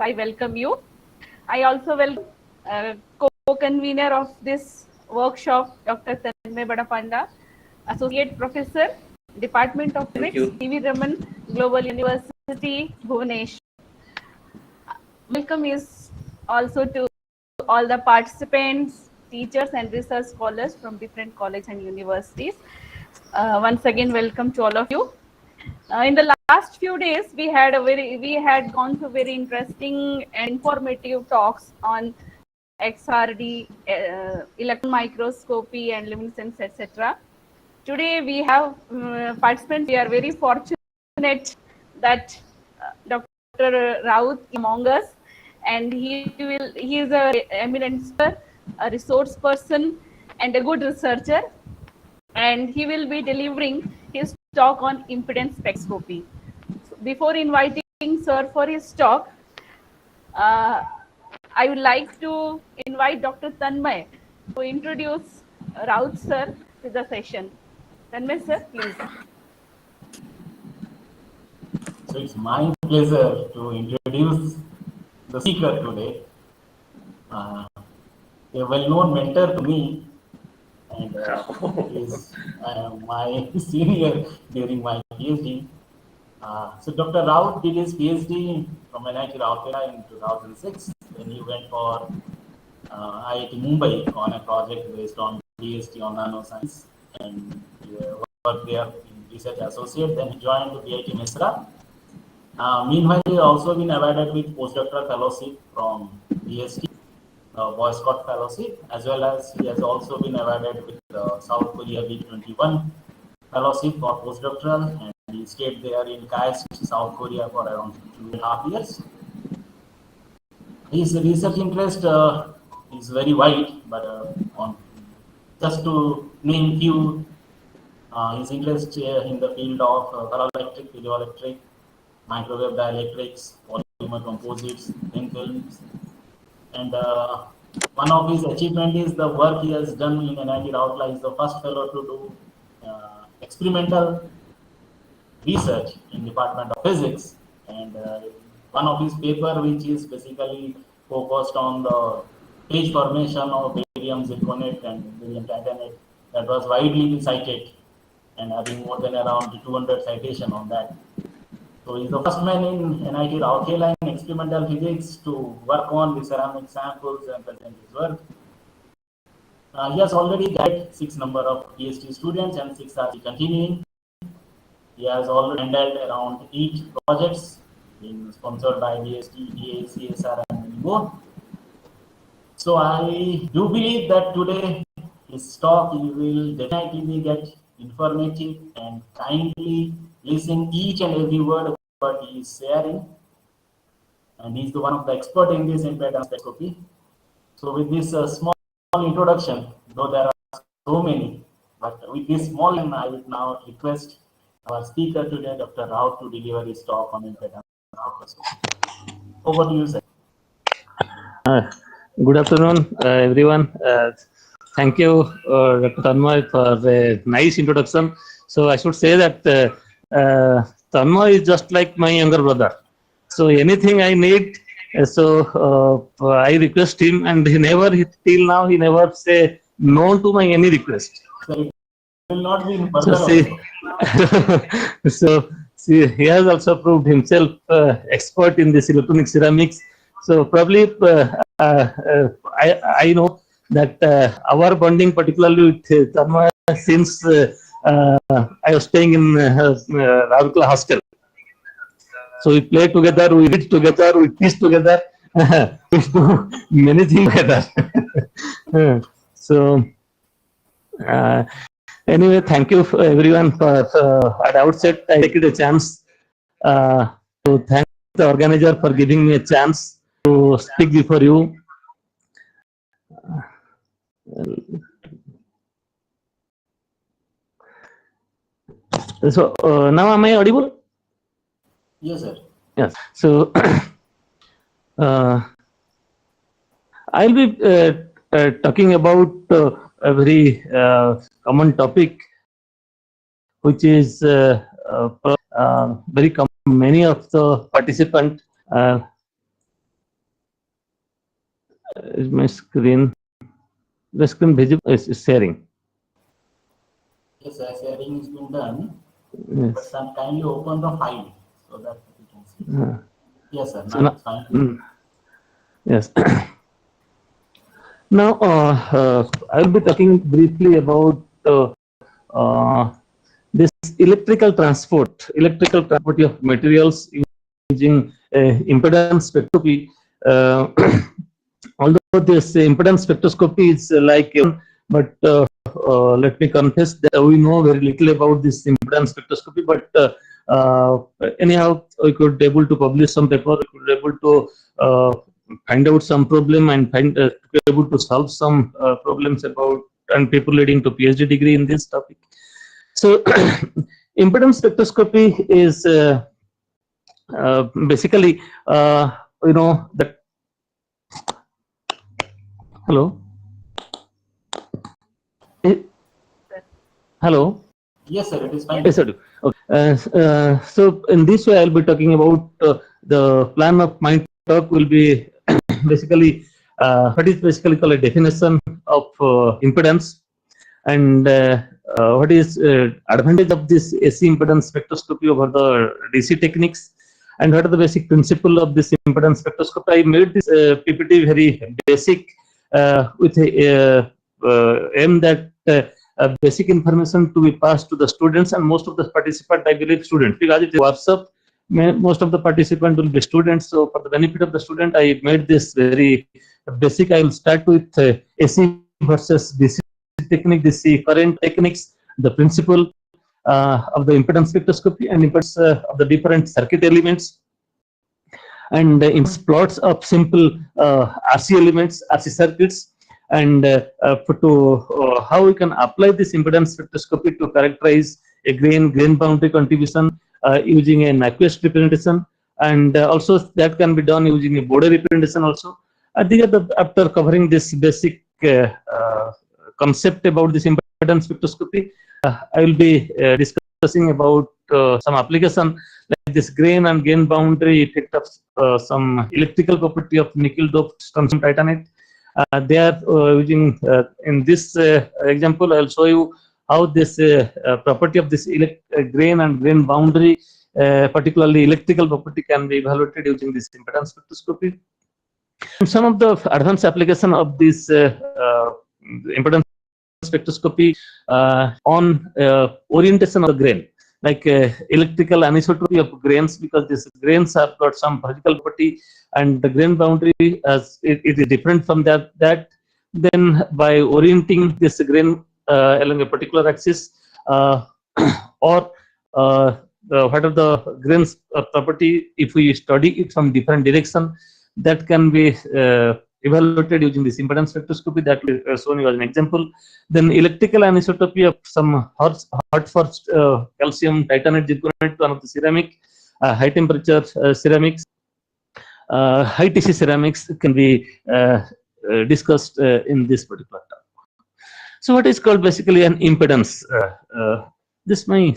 I welcome you. I also welcome co-convener of this workshop, Dr. Tanmay Badapanda, Associate Professor, Department of Physics, TV Raman, Global University, Bhubanesh. Welcome is also to all the participants, teachers and research scholars from different colleges and universities. Once again, welcome to all of you. In the last few days, we had gone through very interesting and informative talks on XRD, electron microscopy and luminescence, etc. Today we have participants. We are very fortunate that Dr. Raut is among us, and he is a eminent speaker, a resource person, and a good researcher, and he will be delivering his talk on impedance spectroscopy. So before inviting sir for his talk, I would like to invite Dr. Tanmay to introduce Raut sir to the session. Tanmay sir, please. So it's my pleasure to introduce the speaker today, a well-known mentor to me, and is my senior during my PhD. So Dr. Raut did his PhD from NIT Rourkela in 2006. Then he went for IIT Mumbai on a project based on PhD on nanoscience, and he worked there in research associate. Then he joined the IIT Mesra. Meanwhile, he also been awarded with postdoctoral fellowship from BST, Boy Scout fellowship, as well as he has also been awarded with South Korea B21 fellowship for postdoctoral, and he stayed there in KAIST, South Korea for around 2.5 years. His research interest is very wide, but on just to name few, his interest in the field of ferroelectric, piezoelectric, microwave dielectrics, polymer composites, thin films, and one of his achievement is the work he has done in NIT Rourkela. Is the first fellow to do experimental research in Department of Physics, and one of his paper, which is basically focused on the phase formation of barium zirconate and barium titanate, that was widely cited and having more than around 200 citation on that. So he's the first man in NIT Rourkela in experimental physics to work on the ceramic samples and present his work. He has already guided 6 number of PhD students and 6 are continuing. He has already handled around 8 projects sponsored by BST, DA, CSR, and many more. So I do believe that today his talk will definitely get informative and kindly listen each and every word what he is sharing. And he is the one of the expert in this impedance spectroscopy. So with this small introduction, though there are so many, but with this small, I would now request our speaker today, Dr. Rao, to deliver his talk on impedance spectroscopy. Over to you, sir. Good afternoon, everyone. Thank you, Dr. Tanmay, for the nice introduction. So I should say that Tanmay is just like my younger brother. So anything I need, I request him, and till now he never say no to my any request. So it will not be in further so see, he has also proved himself expert in this electronic ceramics. So probably I know that our bonding, particularly with Tanmay, since I was staying in Rourkela hostel. So we play together, we read together, we teach together, we do many things together. So anyway, thank you everyone for at outset I take it a chance to thank the organizer for giving me a chance to speak before you. So now am I audible? Yes, sir. Yes. So I'll be talking about a very common topic, which is very common. Many of the participants Is my screen, the screen visible? Is sharing? Yes, sharing has been done. Yes. But some kindly open the file so that we can see. Yes, sir. So Now it's fine. Yes. Now, I will be talking briefly about uh, this electrical transport of materials using impedance spectroscopy. Uh, although this impedance spectroscopy is but let me confess that we know very little about this impedance spectroscopy. But anyhow, we could able to publish some paper. We could able to find out some problem and able to solve some problems about and people leading to PhD degree in this topic. So, impedance spectroscopy is basically, that. Hello. Hello. Yes, sir. It is fine. Yes, I do. Okay. So in this way, I'll be talking about the plan of my talk will be basically what is basically called a definition of impedance, and what is advantage of this AC impedance spectroscopy over the DC techniques, and what are the basic principle of this impedance spectroscopy. I made this PPT very basic with a aim that basic information to be passed to the students, and most of the participants, I believe, students, because it is workshop. Most of the participants will be students. So for the benefit of the student, I made this very basic. I will start with AC versus DC technique, DC current techniques, the principle of the impedance spectroscopy and impedance of the different circuit elements, and in plots of simple RC elements, RC circuits, and how we can apply this impedance spectroscopy to characterize a grain boundary contribution using an aqueous representation, and also that can be done using a border representation also. After covering this basic concept about this impedance spectroscopy, I will be discussing about some application like this grain and gain boundary effect of some electrical property of nickel doped strontium titanate. They are using in this example. I'll show you how this property of this grain and grain boundary, particularly electrical property, can be evaluated using this impedance spectroscopy. And some of the advanced application of this impedance spectroscopy on orientation of the grain, like electrical anisotropy of grains, because these grains have got some physical property, and the grain boundary as it is different from that. Then by orienting this grain along a particular axis, or what are the grains property, if we study it from different direction, that can be evaluated using this impedance spectroscopy that we shown you as an example. Then electrical anisotropy of some hot forged calcium titanate zirconate, one of the ceramic, high temperature ceramics, high TC ceramics can be discussed in this particular talk. So what is called basically an impedance? This my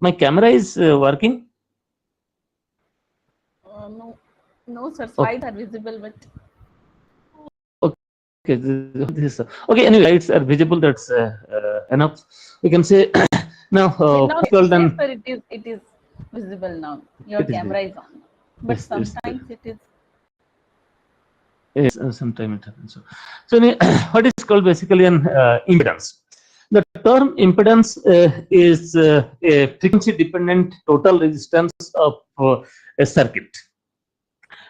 my camera is working? No, sir. Slides are visible, but okay, this is okay. Anyway, lights are visible. That's enough. We can say now. now, yes, sir, it is visible now. Your camera is on, but sometimes it is. Yes, sometimes it happens. So what is called basically an impedance? The term impedance is a frequency-dependent total resistance of a circuit.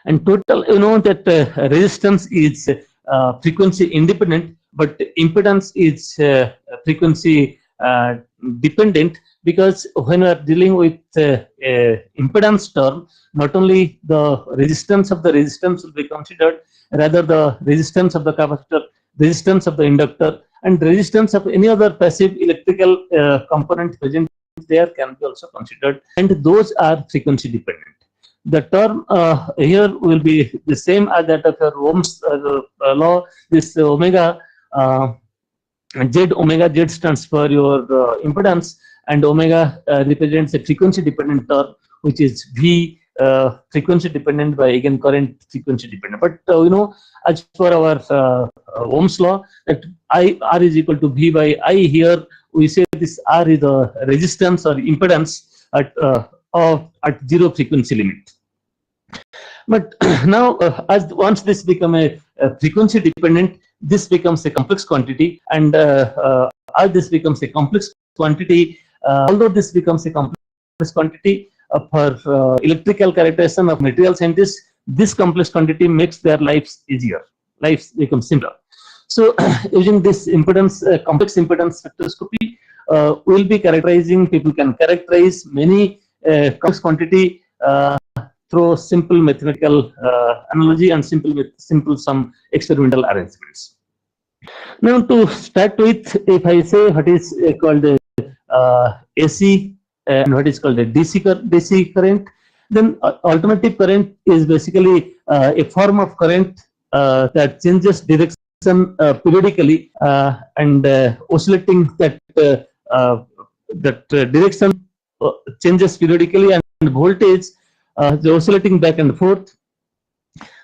And total, you know that resistance is frequency independent, but impedance is frequency dependent, because when we are dealing with impedance term, not only the resistance of the resistance will be considered, rather the resistance of the capacitor, resistance of the inductor, and resistance of any other passive electrical component present there can be also considered, and those are frequency dependent. The term here will be the same as that of your Ohm's law. This omega Z stands for your impedance, and omega represents a frequency dependent term, which is V frequency dependent by again current frequency dependent. But as per our Ohm's law, that I R is equal to V by I. Here we say this R is the resistance or impedance at zero frequency limit. But now, as once this become a frequency dependent, this becomes a complex quantity, and as this becomes a complex quantity, although this becomes a complex quantity for electrical characterization of material scientists, this complex quantity makes their lives easier. Lives become simpler. So, using this impedance, complex impedance spectroscopy, we'll be characterizing. People can characterize many complex quantity through simple mathematical analogy and simple some experimental arrangements. Now, to start with, if I say what is called AC and what is called a DC current, then alternative current is basically a form of current that changes direction periodically and oscillating that direction changes periodically, and voltage the oscillating back and forth.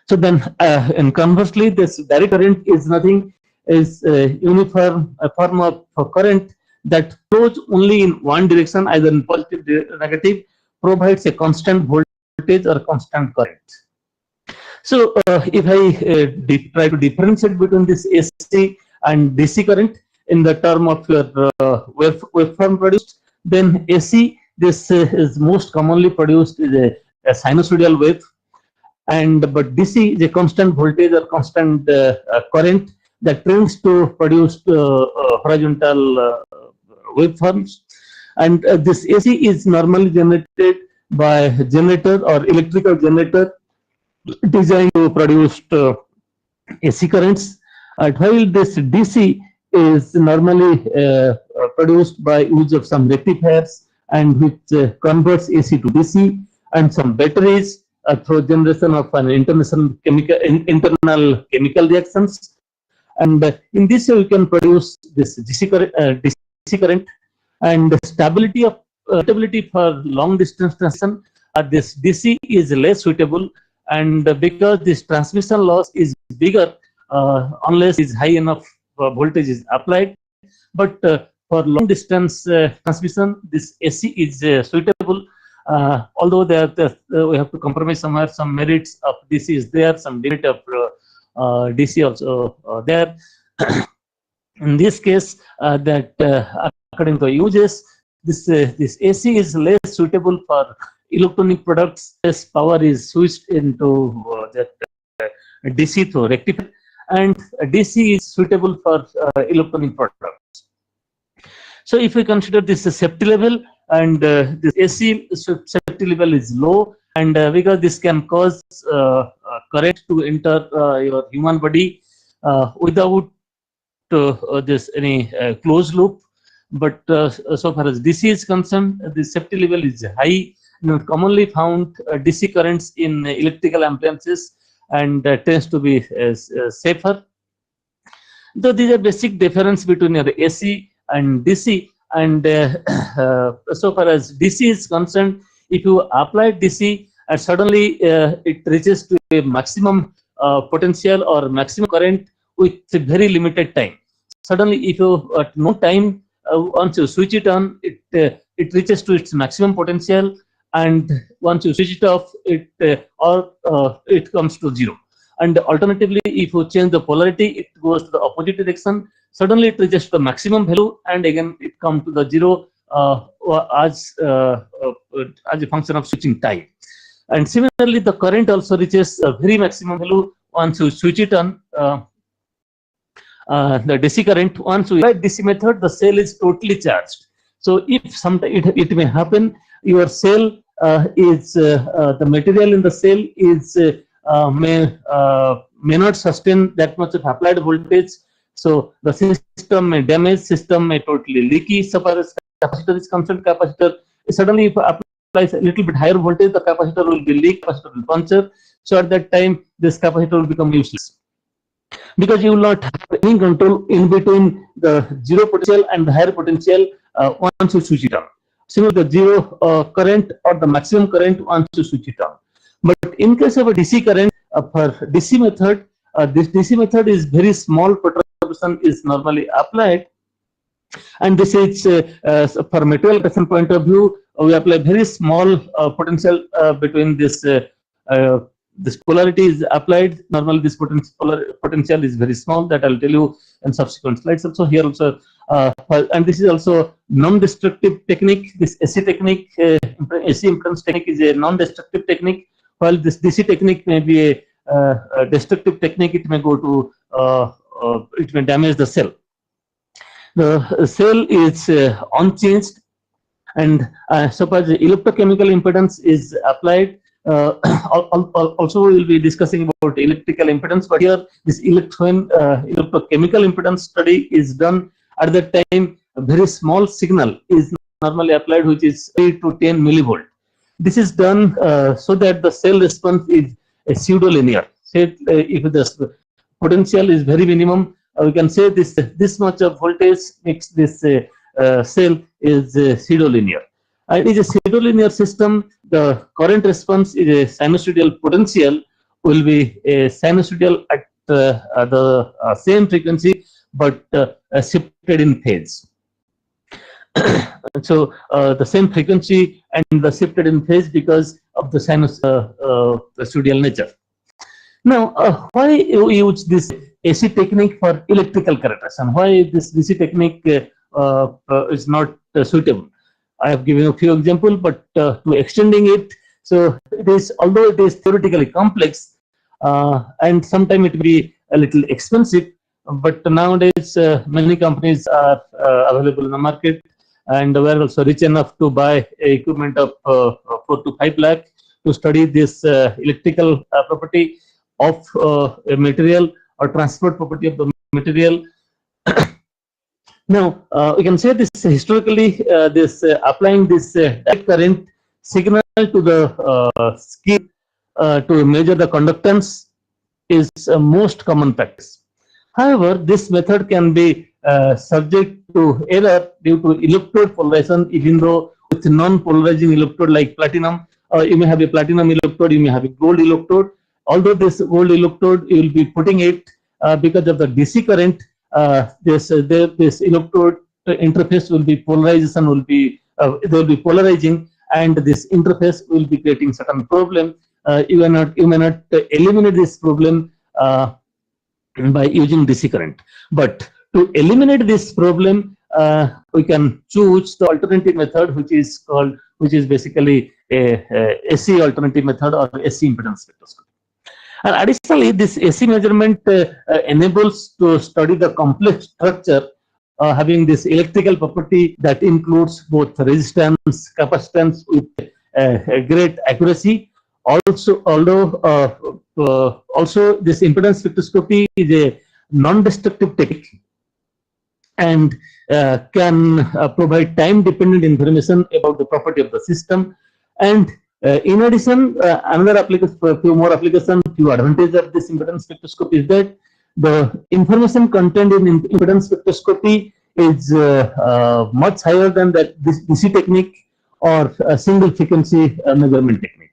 So then, and conversely, this direct current is nothing, is uniform a form of current that flows only in one direction, either in positive or negative, provides a constant voltage or constant current. So if I try to differentiate between this AC and DC current in the term of your waveform produced, then AC, this is most commonly produced is a sinusoidal wave, but DC is a constant voltage or constant current that tends to produce horizontal waveforms, and this AC is normally generated by generator or electrical generator designed to produce AC currents, while this DC is normally produced by use of some rectifiers and which converts AC to DC, and some batteries through generation of an internal chemical reactions, and in this way we can produce this DC current, and stability for long distance transmission. This DC is less suitable, and because this transmission loss is bigger unless is high enough voltage is applied, but for long distance transmission, this AC is suitable. Although we have to compromise somewhere. Some merits of DC is there, some demerit of DC also there. In this case, according to uses, this AC is less suitable for electronic products. As power is switched into that DC through rectifier, and DC is suitable for electronic products. So if we consider this safety level, and this AC safety level is low, and because this can cause current to enter your human body without this any closed loop. But so far as DC is concerned, the safety level is high. Commonly found DC currents in electrical appliances, and tends to be safer. So these are basic difference between the AC and DC. And so far as DC is concerned, if you apply DC and suddenly it reaches to a maximum potential or maximum current with a very limited time. Suddenly, if you at no time, once you switch it on, it reaches to its maximum potential, and once you switch it off, it comes to zero. And alternatively, if you change the polarity, it goes to the opposite direction. Suddenly, it reaches the maximum value, and again it comes to the zero as a function of switching time. And similarly, the current also reaches a very maximum value once you switch it on. The DC current, once we apply DC method, the cell is totally charged. So if sometimes it may happen, your cell is the material in the cell is may not sustain that much of applied voltage. So the system may damage, system may totally leaky. So far as capacitor is concerned, capacitor suddenly if applies a little bit higher voltage, the capacitor will be leak, capacitor will puncture. So at that time, this capacitor will become useless, because you will not have any control in between the zero potential and the higher potential once you switch it on. similar to the zero current or the maximum current once you switch it on. But in case of a DC current, for DC method, this DC method is very small perturbation is normally applied, and this is for material protection point of view, we apply very small potential between this polarity is applied. Normally this potential is very small, that I'll tell you in subsequent slides. Also here also and this is also non-destructive technique. This AC technique, AC impedance technique, is a non-destructive technique, while this DC technique may be a destructive technique. It may go to it may damage the cell. The cell is unchanged, and suppose electrochemical impedance is applied. Also we will be discussing about electrical impedance, but here this electrochemical impedance study is done. At that time a very small signal is normally applied, which is 3 to 10 millivolt. This is done so that the cell response is a pseudo-linear. Say if the potential is very minimum, we can say this much of voltage makes this cell is pseudo-linear. It is a pseudo-linear system. The current response is a sinusoidal potential will be a sinusoidal at the same frequency, but shifted in phase. So the same frequency and the shifted in phase because of the sinusoidal nature. Now, why you use this AC technique for electrical characterization? Why this DC technique is not suitable? I have given a few examples, but to extending it, so it is, although it is theoretically complex and sometimes it will be a little expensive, but nowadays many companies are available in the market, and we are also rich enough to buy equipment of 4 to 5 lakh to study this electrical property of a material or transport property of the material. Now we can say this historically, this applying this direct current signal to the skin to measure the conductance is most common practice. However, this method can be subject to error due to electrode polarization, even though with non-polarizing electrode like platinum, you may have a platinum electrode, you may have a gold electrode. Although this gold electrode, you will be putting it because of the DC current, this electrode interface will be polarization, will be they will be polarizing, and this interface will be creating certain problem. You may not eliminate this problem by using DC current, but to eliminate this problem, we can choose the alternative method, which is basically a AC alternative method or AC impedance spectroscopy. And additionally, this AC measurement enables to study the complex structure having this electrical property that includes both resistance, capacitance with great accuracy. Also, also this impedance spectroscopy is a non-destructive technique and can provide time-dependent information about the property of the system. And in addition, another application, few more applications, few advantages of this impedance spectroscopy is that the information contained in impedance spectroscopy is much higher than that this DC technique or a single frequency measurement technique.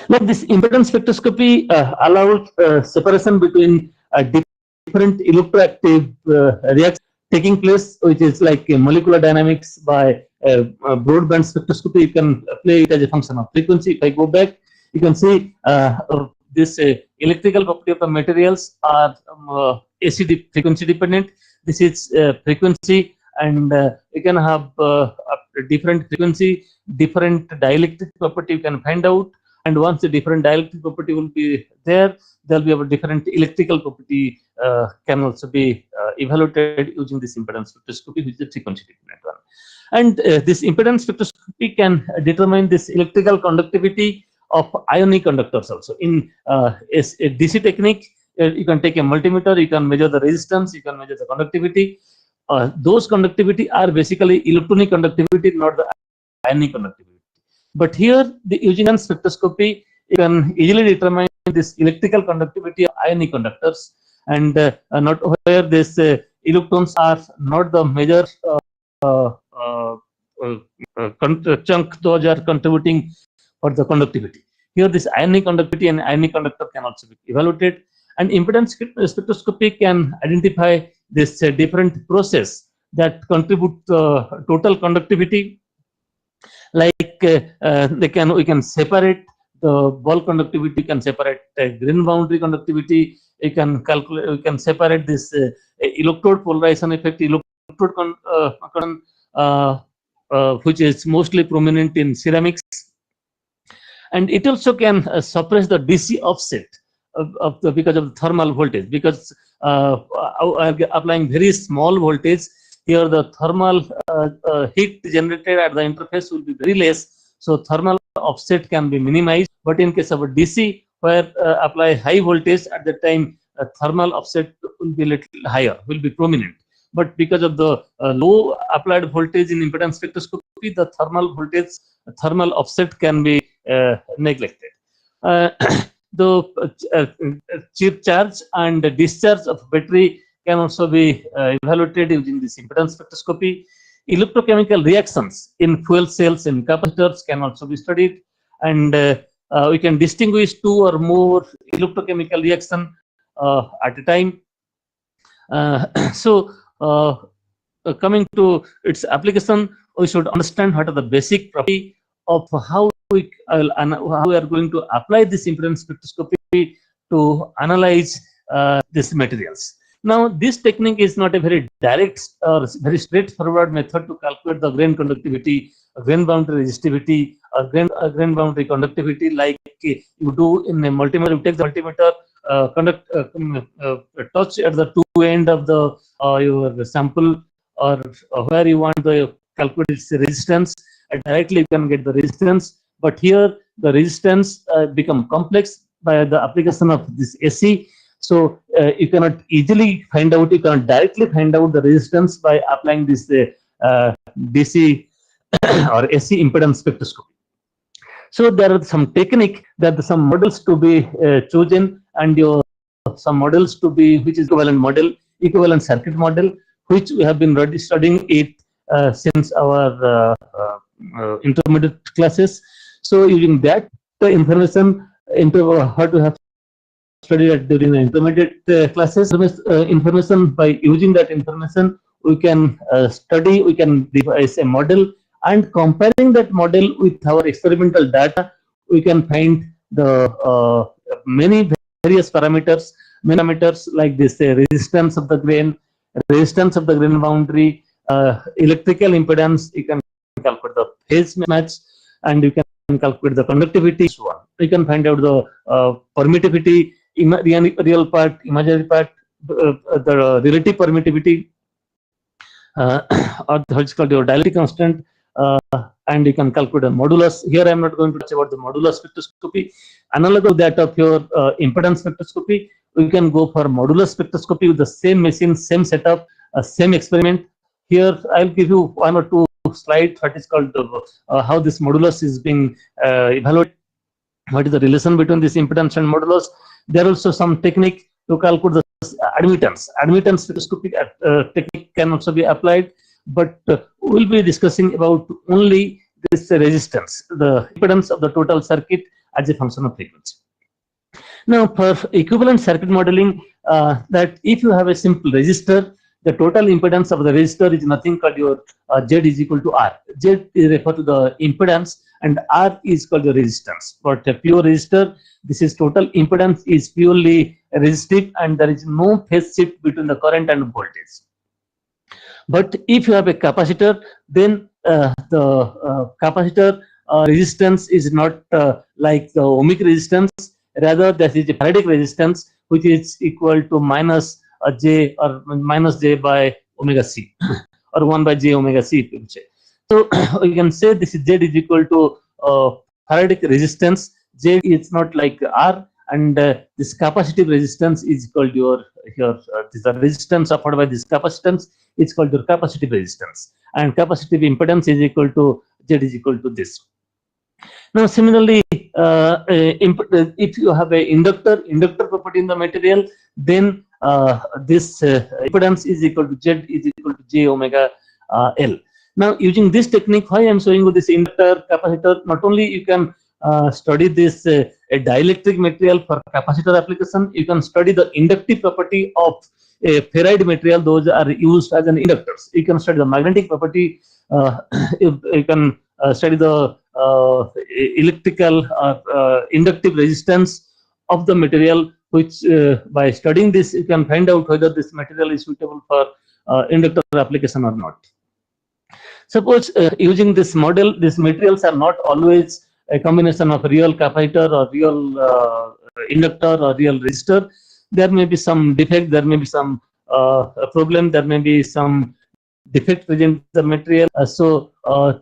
Like this impedance spectroscopy allows separation between different electroactive reactions taking place, which is like molecular dynamics by broadband spectroscopy. You can play it as a function of frequency. If I go back, you can see this electrical property of the materials are AC frequency dependent. This is frequency, and you can have different frequency, different dielectric property you can find out. And once the different dielectric property will be there, there will be a different electrical property can also be evaluated using this impedance spectroscopy, which is a frequency dependent one. And this impedance spectroscopy can determine this electrical conductivity of ionic conductors also. In a DC technique, you can take a multimeter, you can measure the resistance, you can measure the conductivity. Those conductivity are basically electronic conductivity, not the ionic conductivity. But here, using spectroscopy, you can easily determine this electrical conductivity of ionic conductors, and not where this electrons are not the major chunk those are contributing for the conductivity. Here this ionic conductivity and ionic conductor can also be evaluated, and impedance spectroscopy can identify this different process that contribute total conductivity. Like we can separate the ball conductivity, can separate grain boundary conductivity, we can calculate, we can separate this electrode polarization effect, electrode which is mostly prominent in ceramics, and it also can suppress the DC offset of the because of the thermal voltage, because applying very small voltage here, the thermal heat generated at the interface will be very less, so thermal offset can be minimized. But in case of a DC where apply high voltage, at the time thermal offset will be little higher, will be prominent. But because of the low applied voltage in impedance spectroscopy, the thermal offset can be neglected. The chip charge and discharge of battery can also be evaluated using this impedance spectroscopy. Electrochemical reactions in fuel cells and capacitors can also be studied, and we can distinguish two or more electrochemical reaction at a time. So coming to its application, we should understand what are the basic property of how we are going to apply this impedance spectroscopy to analyze these materials. Now, this technique is not a very direct or very straightforward method to calculate the grain conductivity, grain boundary resistivity, or grain boundary conductivity like you do in a multimeter. You take the multimeter, touch at the two end of the your sample, or where you want to calculate its resistance, and directly you can get the resistance. But here the resistance become complex by the application of this AC. So you cannot easily find out, you cannot directly find out the resistance by applying this DC or AC impedance spectroscopy. So there are some technique, that some models to be chosen, and some models to be, which is equivalent circuit model, which we have been already studying it since our intermediate classes. So using that information into what we have studied during the intermediate classes, information, by using that information we can study, we can devise a model, and comparing that model with our experimental data, we can find the many various parameters like this resistance of the grain boundary, electrical impedance. You can calculate the phase match, and you can calculate the conductivity. So on. You can find out the permittivity, real part, imaginary part, the relative permittivity, or what's called your dielectric constant, and you can calculate a modulus. Here I am not going to touch about the modulus spectroscopy. Analogous to that of your impedance spectroscopy, we can go for modulus spectroscopy with the same machine, same setup, same experiment. Here I'll give you one or two slides, what is called how this modulus is being evaluated, what is the relation between this impedance and modulus. There are also some technique to calculate the admittance. Admittance spectroscopy technique can also be applied, but we'll be discussing about only this resistance, the impedance of the total circuit as a function of frequency. Now, for equivalent circuit modeling, that if you have a simple resistor, the total impedance of the resistor is nothing called your Z is equal to R. Z is referred to the impedance, and R is called the resistance. For a pure resistor, this is total impedance is purely resistive, and there is no phase shift between the current and voltage. But if you have a capacitor, then the capacitor resistance is not like the ohmic resistance. Rather, that is a Faradic resistance, which is equal to minus J or minus J by omega C, or 1 by J omega C. So we can say this is Z is equal to Faradic resistance. J is not like R, and this capacitive resistance is called your this the resistance offered by this capacitance is called your capacitive resistance, and capacitive impedance is equal to Z is equal to this. Now, similarly, if you have a inductor property in the material, then this impedance is equal to Z is equal to J omega L. Now, using this technique, why I'm showing you this inductor, capacitor, not only you can study this a dielectric material for capacitor application, you can study the inductive property of a ferrite material. Those are used as an inductors. You can study the magnetic property. You can study the electrical inductive resistance of the material, which by studying this you can find out whether this material is suitable for inductor application or not. Suppose using this model, these materials are not always a combination of real capacitor or real inductor or real resistor. There may be some defect, there may be some problem, there may be some defect present in the material. So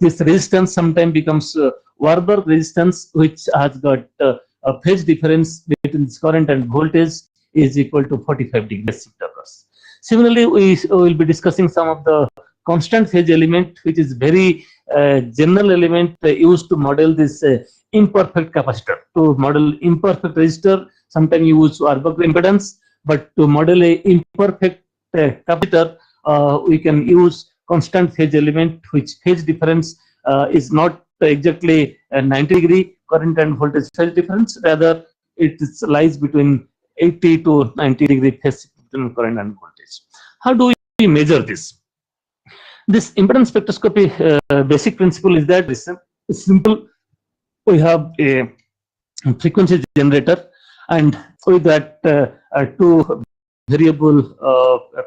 this resistance sometimes becomes Warburg resistance, which has got a phase difference between this current and voltage is equal to 45 degrees shift occurs. Similarly, we will be discussing some of the constant phase element, which is very general element used to model this imperfect capacitor. To model imperfect resistor, sometimes you use Warburg impedance, but to model a imperfect capacitor, we can use constant phase element, which phase difference is not exactly 90 degree current and voltage phase difference, rather it lies between 80 to 90 degree phase between current and voltage. How do we measure this? This impedance spectroscopy basic principle is that it's simple. We have a frequency generator, and with that two variable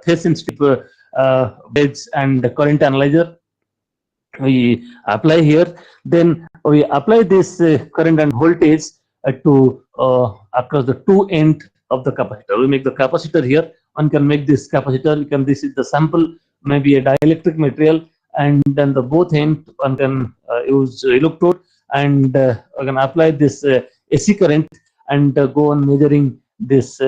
phase sensitive beds and current analyzer we apply here. Then we apply this current and voltage to across the two end of the capacitor. We make the capacitor here. One can make this capacitor. You can, this is the sample, maybe a dielectric material, and then the both end one can use electrode, and we can apply this AC current and go on measuring this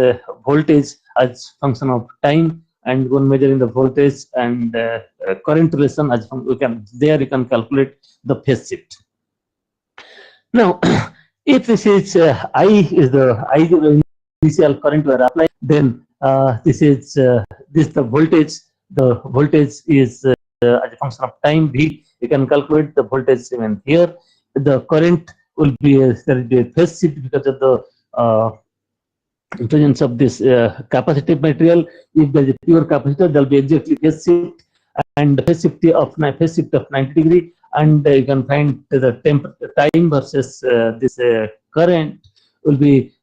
voltage as function of time, and go on measuring the voltage and current relation as we can, there you can calculate the phase shift. Now, if this is I is the initial current we are applying, then this is this the voltage. The voltage is as a function of time V. You can calculate the voltage even here. The current will be there will be a phase shift because of the presence of this capacitive material. If there is a pure capacitor, there will be exactly phase shift, and the phase shift of 90 degree, and you can find the time versus this current will be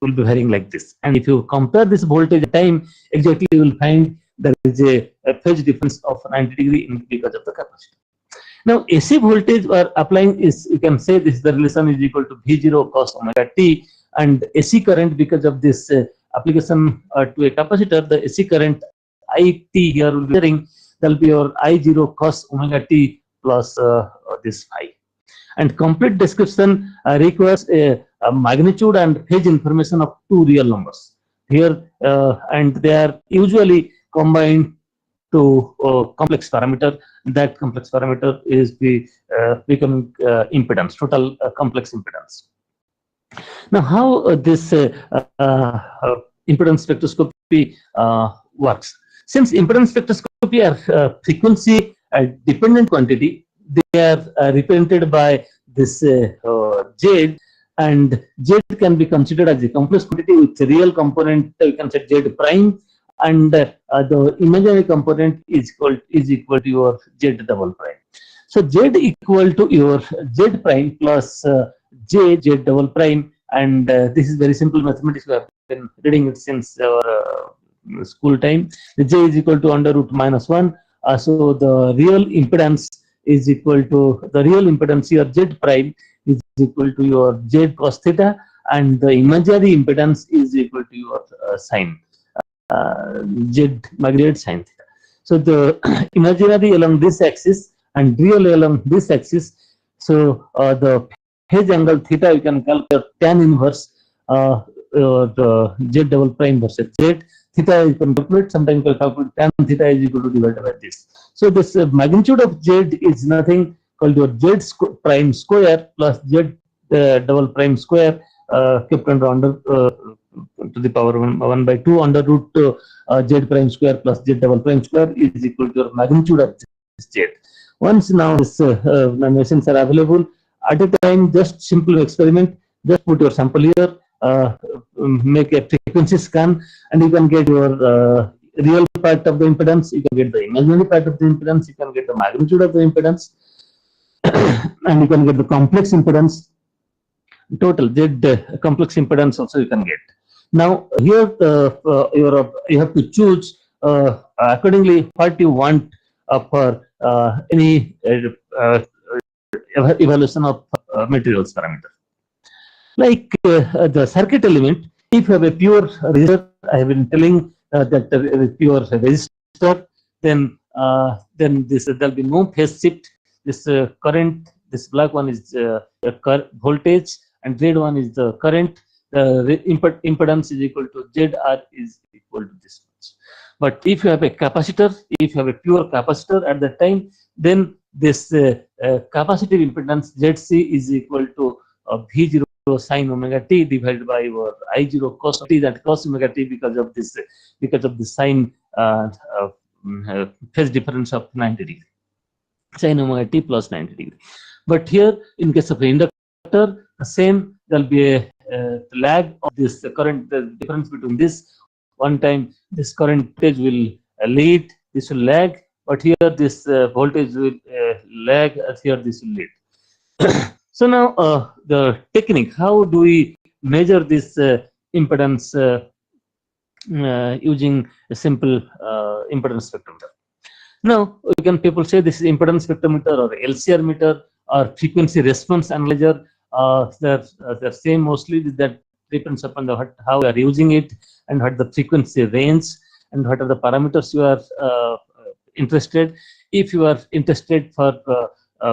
varying like this. And if you compare this voltage time, exactly you will find there is a phase difference of 90 degree because of the capacitor. Now, AC voltage we are applying is, you can say this, the relation is equal to V0 cos omega t, and AC current, because of this application to a capacitor, the AC current IT here will be varying. There will be your I0 cos omega t plus this phi. And complete description requires a magnitude and phase information of two real numbers here, and they are usually combined to complex parameter. That complex parameter is the becoming impedance, total complex impedance. Now, how this impedance spectroscopy works? Since impedance spectroscopy are frequency dependent quantity, they are represented by this Z, and Z can be considered as a complex quantity with real component. You can say Z prime, and the imaginary component is equal to your Z double prime. So Z equal to your Z prime plus Z double prime, and this is very simple mathematics. We have been reading it since our school time. The J is equal to under root minus 1. So the real impedance is equal to the real impedance here Z prime is equal to your Z cos theta, and the imaginary impedance is equal to your sine Z magnitude sine theta. So the imaginary along this axis and real along this axis. So the phase angle theta you can calculate tan inverse the Z double prime versus Z. Theta you can calculate, sometimes you can calculate tan theta is equal to divided by this. So this magnitude of Z is nothing called your Z prime square plus Z double prime square kept under to the power 1 by 2 under root Z prime square plus Z double prime square is equal to your magnitude of Z Z. Once now this machines are available, at a time, just simple experiment, just put your sample here, make a frequency scan, and you can get your real part of the impedance, you can get the imaginary part of the impedance, you can get the magnitude of the impedance, and you can get the complex impedance, total Z complex impedance also you can get. Now here you have to choose accordingly what you want for any evaluation of materials parameter. Like the circuit element, if you have a pure resistor, I have been telling that pure resistor, then this there'll be no phase shift. This current, this black one is voltage, and red one is the current. The impedance is equal to ZR is equal to this much. But if you have a capacitor, if you have a pure capacitor at that time, then this capacitive impedance ZC is equal to V0 sine omega t divided by your I0 cos t, that cos omega t because of the sine phase difference of 90 degree, sine omega t plus 90 degree. But here in case of the inductor, the same, there will be a lag of this current, the difference between this. One time this current voltage will lead, this will lag, but here this voltage will lag, here this will lead. So now the technique, how do we measure this impedance using a simple impedance spectrometer? Now people say this is impedance spectrometer or LCR meter or frequency response analyzer. They're saying mostly that depends upon how you are using it and what the frequency range and what are the parameters you are interested. If you are interested for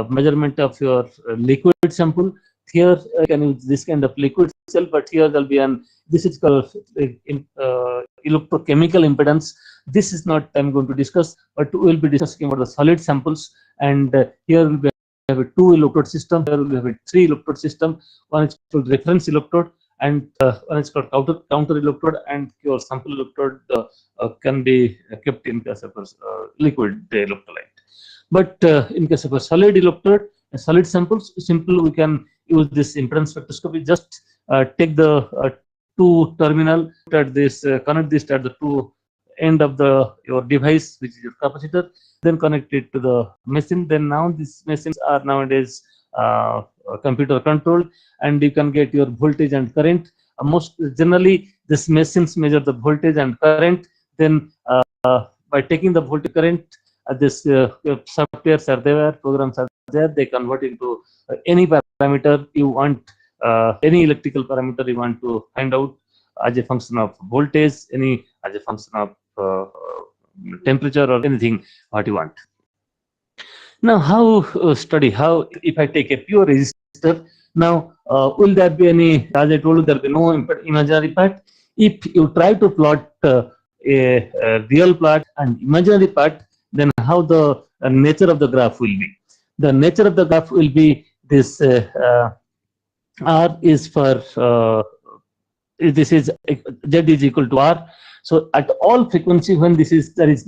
measurement of your liquid sample, here you can use this kind of liquid cell, but here there will be this is called electrochemical impedance. This is not I'm going to discuss, but we will be discussing about the solid samples, and here we have a 2 electrode system, here we have a 3 electrode system. One is called reference electrode, and one is called counter electrode, and your sample electrode can be kept in case of liquid electrolyte. But in case of a solid electrode, solid samples, simple, we can use this impedance spectroscopy. Just take the 2 terminal at this, connect this at the 2 end of your device, which is your capacitor, then connect it to the machine. Then now these machines are nowadays computer controlled, and you can get your voltage and current. Most generally, these machines measure the voltage and current. Then by taking the voltage current, this softwares are there, programs are there, they convert into any parameter you want, any electrical parameter you want to find out as a function of voltage, any as a function of temperature or anything what you want. Now how study, how if I take a pure resistor, now will there be any, as I told you, there will be no imaginary part. If you try to plot a real part and imaginary part, then how the nature of the graph will be? The nature of the graph will be this R is for this is Z is equal to R. So at all frequency, when there is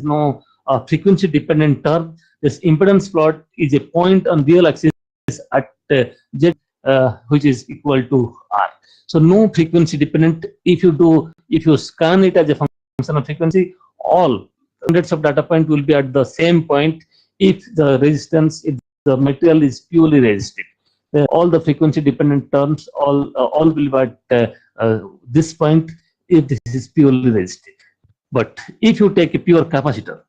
no frequency dependent term, this impedance plot is a point on real axis at Z which is equal to R. So no frequency dependent. If you scan it as a function of frequency, all hundreds of data points will be at the same point. If the resistance, if the material is purely resistive, all the frequency dependent terms all will be at this point if this is purely resistive. But if you take a pure capacitor,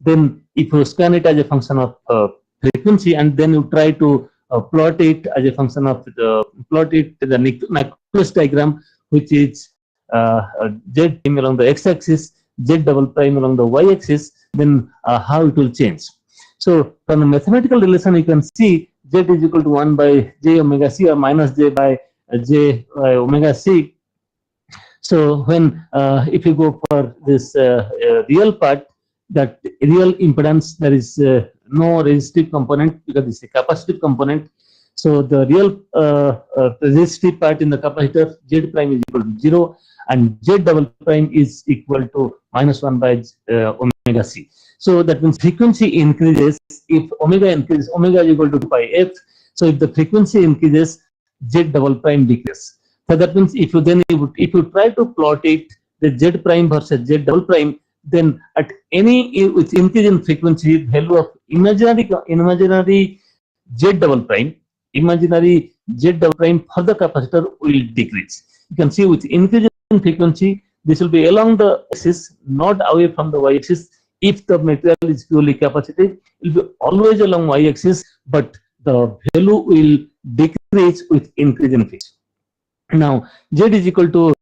then if you scan it as a function of frequency, and then you try to plot it as a function of plot it to the Nyquist diagram, which is Z prime along the x-axis, Z double prime along the y-axis, then how it will change. So from the mathematical relation, you can see Z is equal to 1 by j omega c, or minus j by j omega c. So when if you go for this real part, that real impedance, there is no resistive component because it's a capacitive component. So the real resistive part in the capacitor, Z prime is equal to 0, and Z double prime is equal to minus 1 by omega c. So that means frequency increases. If omega increases, omega is equal to 2 pi f. So if the frequency increases, z double prime decreases. So that means if you try to plot it, the z prime versus z double prime, then at any with increase in frequency, value of imaginary z double prime, imaginary z double prime for the capacitor will decrease. You can see with increase in frequency, this will be along the axis, not away from the y-axis. If the material is purely capacitive, it will be always along y-axis, but the value will decrease with increase in frequency. Now, z is equal to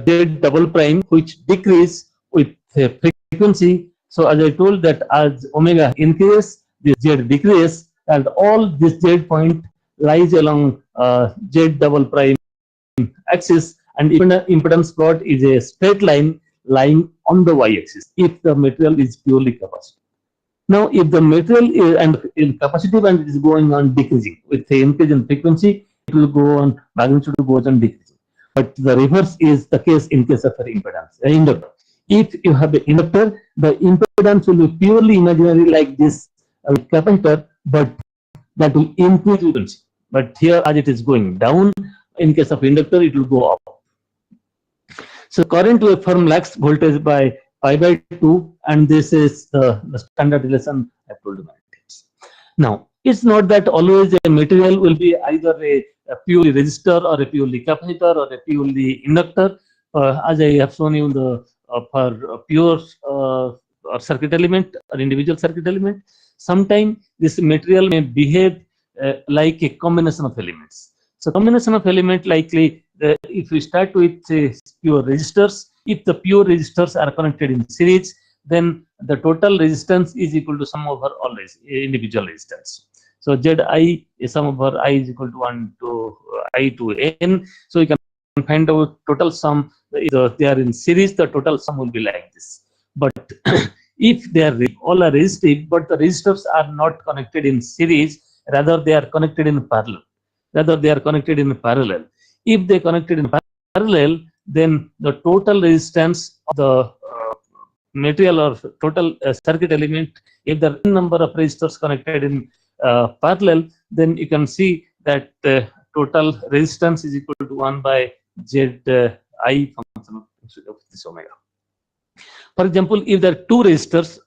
z double prime, which decrease with frequency. So, as I told that as omega increases, this z decreases, and all this z point lies along z double prime axis, and impedance plot is a straight line lying on the y-axis if the material is purely capacitive. Now, if the material is capacitive and it is going on decreasing with the increase in frequency, it will go on, magnitude goes on decreasing. But the reverse is the case in case of an impedance, an inductor. If you have an inductor, the impedance will be purely imaginary like this capacitor, but that will increase frequency. But here, as it is going down, in case of inductor, it will go up. So current waveform lacks voltage by pi by 2, and this is the standard relation I told you many times. Now, it's not that always a material will be either a purely resistor or a purely capacitor or a purely inductor. As I have shown you, the for pure or circuit element or individual circuit element, sometimes this material may behave like a combination of elements. So combination of element likely if we start with pure resistors, if the pure resistors are connected in series, then the total resistance is equal to sum over all individual resistance. So Zi is sum over I is equal to 1 to I to n. So you can find out total sum. If they are in series, the total sum will be like this. But if they are all are resistive, but the resistors are not connected in series, rather they are connected in parallel. If they connected in parallel, then the total resistance of the material or total circuit element, if the number of resistors connected in parallel, then you can see that total resistance is equal to 1 by Z I function of this omega. For example, if there are two resistors,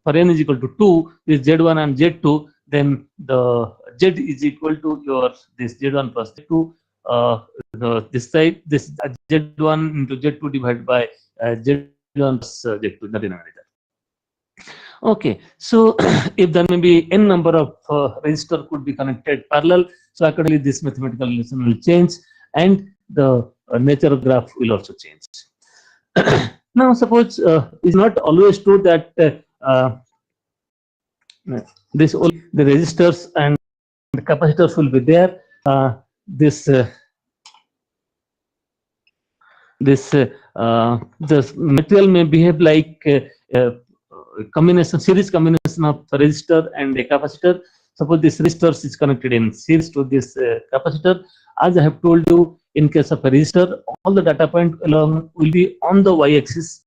for n is equal to 2, this Z1 and Z2, then the Z is equal to your this Z1 plus Z2. This side, this Z1 into Z2 divided by Z1 plus Z2 in the denominator. Okay, so if there may be n number of resistor could be connected parallel, so accordingly this mathematical relation will change and the nature of graph will also change. Now, suppose it's not always true that this only the resistors and the capacitors will be there. This material may behave like series combination of resistor and a capacitor. Suppose this resistor is connected in series to this capacitor. As I have told you, in case of a resistor, all the data point along will be on the y-axis.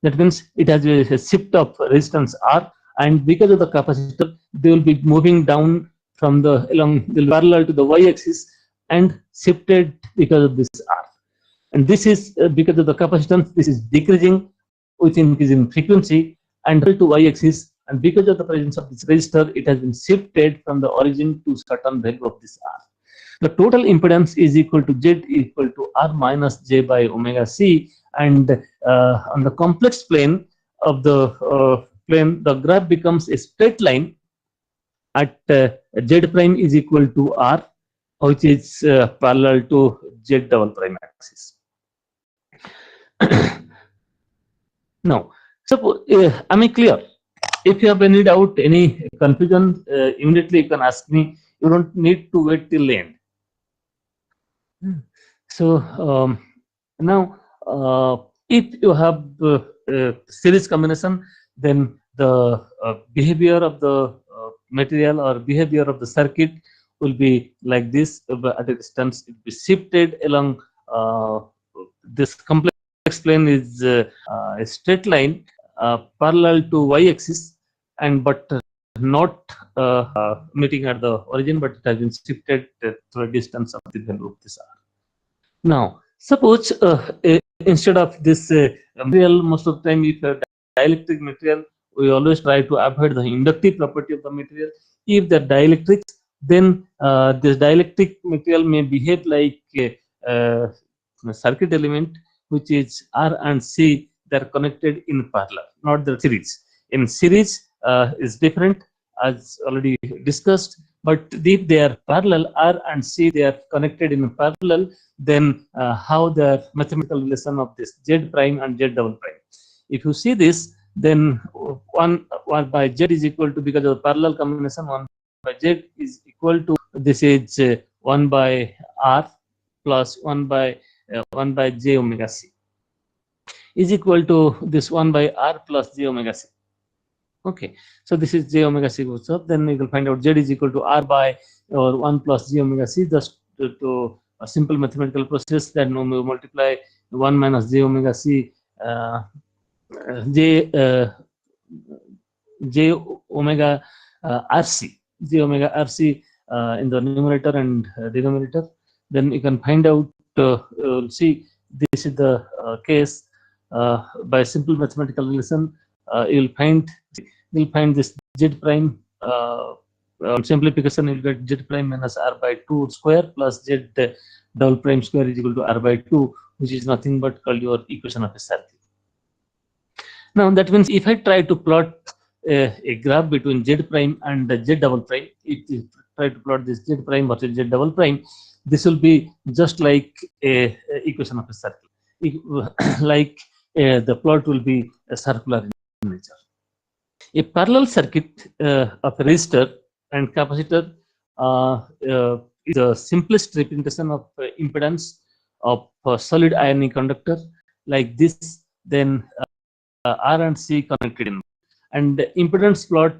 That means it has a shift of resistance R, and because of the capacitor, they will be moving down from the parallel to the y-axis and shifted because of this R. And this is because of the capacitance, this is decreasing with increasing frequency and to y-axis, and because of the presence of this resistor, it has been shifted from the origin to certain value of this R. The total impedance is equal to Z equal to R minus J by omega C, and on the complex plane of the plane, the graph becomes a straight line at Z prime is equal to R, which is parallel to Z double prime axis. Now, suppose am I clear? If you have any doubt, any confusion, immediately you can ask me. You don't need to wait till the end. So now, if you have series combination, then the behavior of the material or behavior of the circuit will be like this. At a distance, it will be shifted along this complex plane is a straight line. parallel to y-axis, and but not meeting at the origin, but it has been shifted to a distance of the value of this r. Now, suppose instead of this material, most of the time, if a dielectric material, we always try to avoid the inductive property of the material. If the dielectric, then this dielectric material may behave like a circuit element, which is R and C. They are connected in parallel, not the series. In series is different, as already discussed. But if they are parallel, R and C, they are connected in parallel, then how the mathematical relation of this Z prime and Z double prime. If you see this, then 1 by Z is equal to, because of the parallel combination, 1 by Z is equal to, this is 1 by R plus 1 by J omega C is equal to this 1 by R plus J omega C. Okay, so this is J omega C goes up, then you will find out Z is equal to R by or 1 plus J omega C, just to a simple mathematical process, that we multiply 1 minus J omega C J omega RC in the numerator and denominator. Then you can find out, see, this is the case by simple mathematical relation. You will find this Z prime. On simplification, you will get Z prime minus R by 2 square plus Z double prime square is equal to R by 2, which is nothing but called your equation of a circuit. Now that means if I try to plot a graph between Z prime and Z double prime, if you try to plot this Z prime versus Z double prime, this will be just like a equation of a circle. Like the plot will be a circular in nature. A parallel circuit of a resistor and capacitor is the simplest representation of impedance of a solid ionic conductor like this. Then R and C connected in, and the impedance plot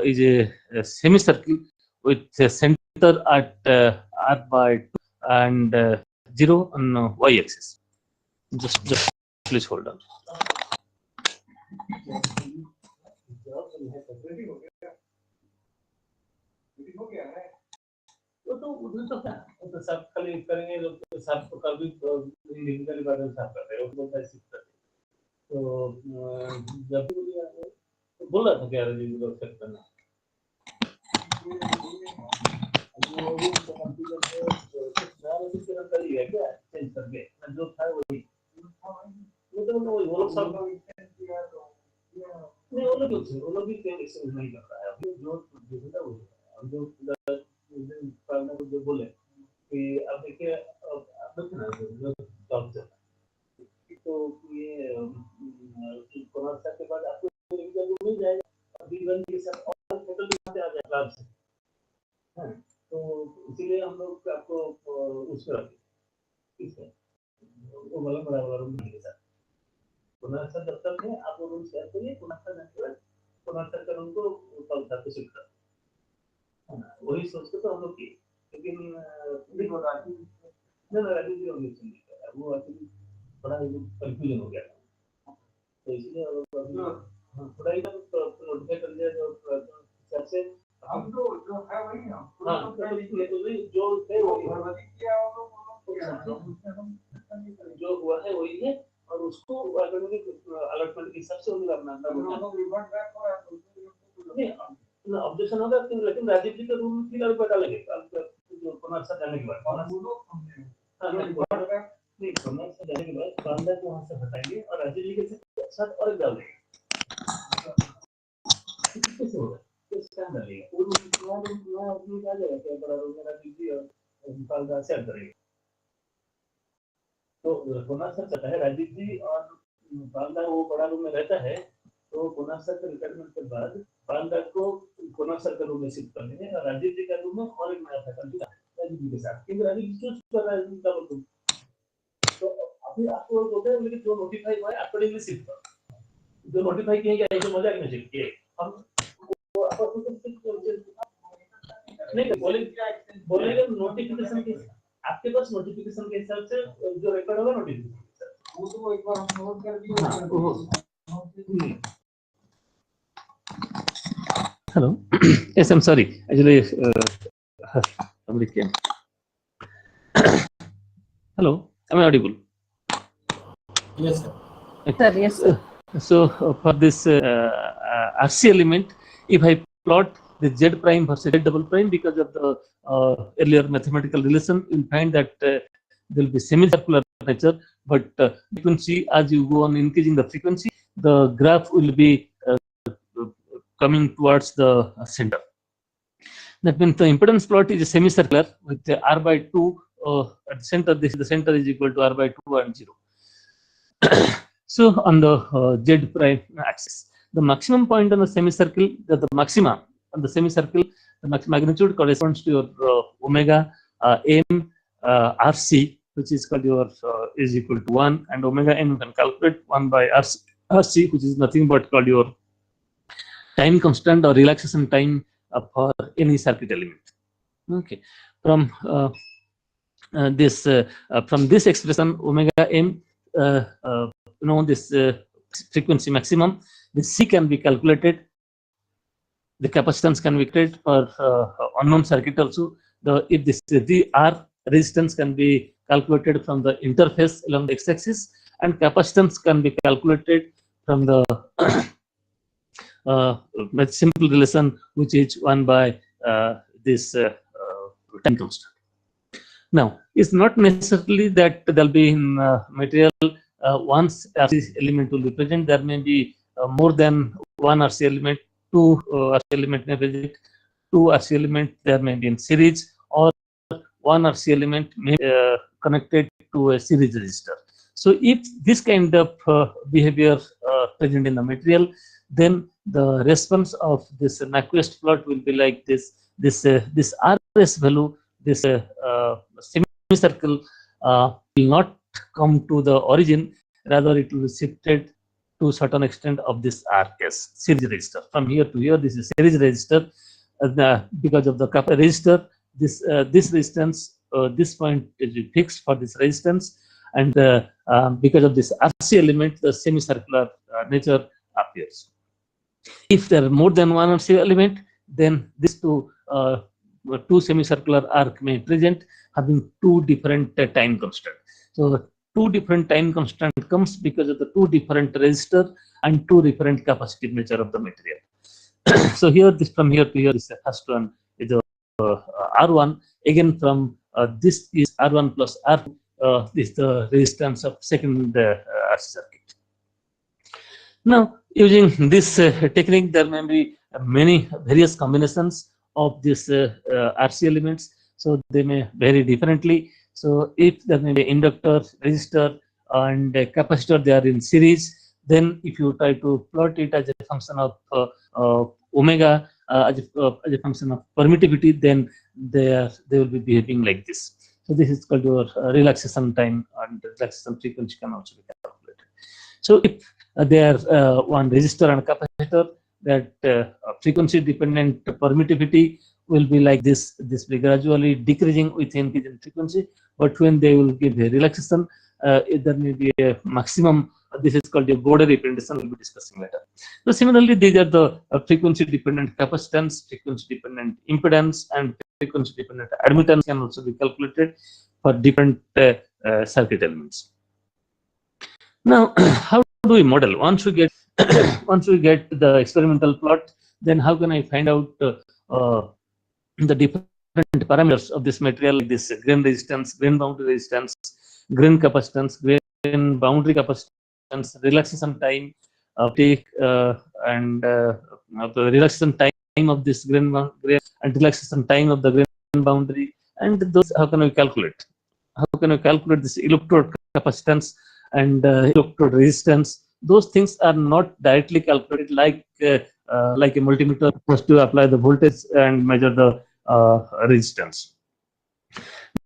is a semicircle with a center at R by 2 and 0 on y-axis. Just please hold on. वो तो उधर तो क्या, वो तो सब खाली करेंगे, लोग तो सब को कभी लिखने बारे में सब करते हैं, वो बोलता है सिस्टम। तो जब भी बोला था क्या रही लोग सेट करना, वो कंप्यूटर पे कुछ नया रजिस्टर कर लिया क्या, चेंज करके, जो था वही, वो तो वो लोग सब नहीं, वो लोग भी कोई एक्सेस नहीं कर रहा है, जो दिखता वो है, जो करने को जो बोले कि अब देखिए, अब ना जो जॉब से, तो ये कोर्स के बाद आपको रिवीजन मिल जाएगा, अभी वन के साथ और टोटल कितने आ जाएगा क्लास से, तो इसीलिए हम लोग आपको उस पर रखें, ठीक है, वो बड़ा रूम के साथ पुनः दफ्तर में आप वो रूम शेयर करिए, पुनः का रूम को कल तक शिफ्ट कर, वही सोच के तो हम लोग की, लेकिन नहीं हो रहा है, नहीं होगी सुनिए, वो एक्चुअली बड़ा कंफ्यूजन हो गया, तो इसलिए थोड़ा ही नोटिफाई कर दिया जो सबसे हम तो जो है वही ना, जो थे वही जो हुआ है वही है, और उसको अलॉटमेंट के हिसाब से उन्हें अपना ऑब्जेक्शन होगा, लेकिन राजीव जी का रूल फिर अभी पता लगेगा जो पुनः जाने के बाद नहीं पुनः जाने के बाद बांदा को वहां से हटाएंगे और राजीव जी के साथ और डाल देंगे, कैसे होगा, किस टाइम डालेगा, वो नया आदमी आ जाएगा क्या, बड़ा रूम में राजीव जी और बांदा शेयर करेंगे, तो पुनः सर चलता है, राजीव जी और बांदा वो बड़ा रूम में रहता है, तो पुनः सर के रिटायरमेंट के बाद बांदा को पुनः सर के रूम में शिफ्ट कर देंगे और राजीव जी का रूम में और एक नया फैकल्टी राजीव जी के साथ, क्योंकि राजीव जी चूज कर रहा है डबल रूम, तो अभी आपको बोलते हैं लेकिन जो नोटिफाई हुआ है अकॉर्डिंगली शिफ्ट कर, जो नोटिफाई किए गए जो मजाक में शिफ्ट किए हम नहीं बोलेंगे नोटिफिकेशन के, आपके पास नोटिफिकेशन के हिसाब से जो रिकॉर्ड होगा नोटिफिकेशन वो तो एक बार हम नोट कर दिए, Hello. Yes, I'm sorry. Actually, somebody came. Hello. Am I audible? Yes, sir. Sir, yes, sir. For this RC element, if I plot the Z prime versus Z double prime because of the earlier mathematical relation, you'll find that there will be semicircular nature, but frequency, as you go on increasing the frequency, the graph will be coming towards the center. That means the impedance plot is semicircular with the R by 2 at the center. The center is equal to R by 2 and 0. So on the Z prime axis, the maximum point on the semicircle, the maxima on the semicircle, the magnitude corresponds to your omega m RC, which is called your is equal to 1, and omega m you can calculate 1 by RC, which is nothing but called your time constant or relaxation time for any circuit element. Okay, from this expression omega m, this frequency maximum, the C can be calculated. The capacitance can be calculated for unknown circuit also. If the R resistance can be calculated from the interface along the x-axis, and capacitance can be calculated from the simple relation, which is 1 by this time constant. Now, it's not necessarily that there'll be in material once RC element will be present. There may be more than one RC element, two RC element may be present, two RC element there may be in series, or one RC element may be connected to a series resistor. So if this kind of behavior present in the material, then the response of this Nyquist plot will be like this. This RS value, this semicircle will not come to the origin, rather it will be shifted to a certain extent of this RS series resistor. From here to here, this is series resistor. Because of the resistor, this resistance, this point is fixed for this resistance, and because of this RC element, the semicircular nature appears. If there are more than one RC element, then these two semicircular arc may present having two different time constant. So two different time constant comes because of the two different resistor and two different capacitive nature of the material. So here, this from here to here is the first one is R1. Again, from this is R1 plus R2 is the resistance of second RC circuit. Now, using this technique, there may be many various combinations of these RC elements, so they may vary differently. So if there may be inductor, resistor, and capacitor, they are in series. Then if you try to plot it as a function of omega, as a function of permittivity, then they will be behaving like this. So this is called your relaxation time, and relaxation frequency can also be calculated. So if there one resistor and capacitor, that frequency dependent permittivity will be like this. This will be gradually decreasing with increase in frequency, but when they will give a relaxation, there may be a maximum. This is called a border impedance. We'll be discussing later. So similarly, these are the frequency dependent capacitance, frequency dependent impedance, and frequency dependent admittance can also be calculated for different circuit elements. Now, how do we model? Once we get the experimental plot, then how can I find out the different parameters of this material, like this grain resistance, grain boundary resistance, grain capacitance, grain boundary capacitance, relaxation time, and the relaxation time of this grain and relaxation time of the grain boundary, and those how can we calculate? How can we calculate this electrode capacitance and electrode resistance? Those things are not directly calculated like a multimeter supposed to apply the voltage and measure the resistance.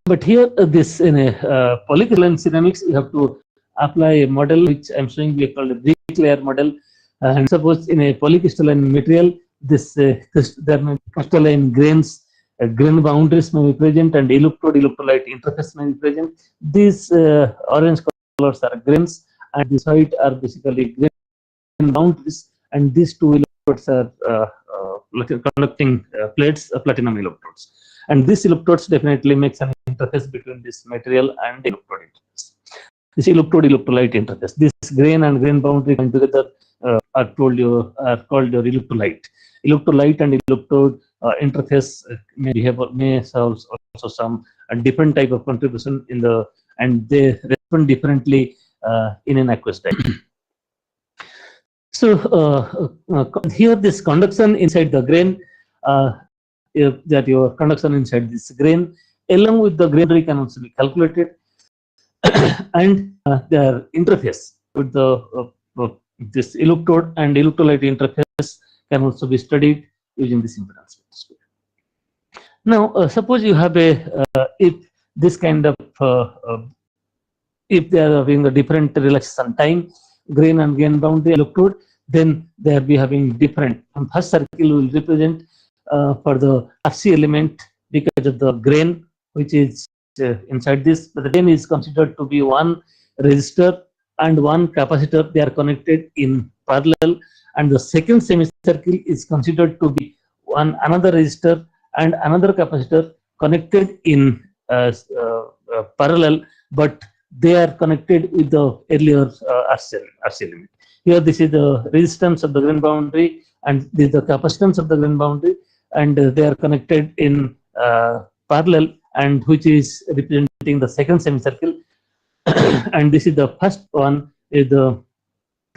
But here, this in a polycrystalline ceramics, you have to apply a model which I'm showing you called a brick layer model. And suppose in a polycrystalline material, this there may be crystalline grains, grain boundaries may be present, and electrolyte interface may be present. These orange colors are grains, and this white are basically grain boundaries, and these two electrodes are conducting plates, platinum electrodes. And these electrodes definitely makes an interface between this material and electrode interface. This electrode-electrolyte interface. This grain and grain boundary coming together are called your electrolyte. Electrolyte and electrode interface may have also some different type of contribution in the, and they respond differently in an aqueous type. So here this conduction inside the grain, that your conduction inside this grain along with the grain can also be calculated, and their interface with the this electrode and electrolyte interface can also be studied using this impedance spectroscopy. Now, suppose you have a if this kind of if they are having a different relaxation time, grain and grain boundary electrode, then they are be having different. And first circle will represent for the RC element because of the grain which is inside this, but the grain is considered to be one resistor and one capacitor. They are connected in parallel, and the second semicircle is considered to be another resistor and another capacitor connected in parallel, but they are connected with the earlier RC element. Here, this is the resistance of the grain boundary, and this is the capacitance of the grain boundary, and they are connected in parallel, and which is representing the second semicircle. And this is the first one, is the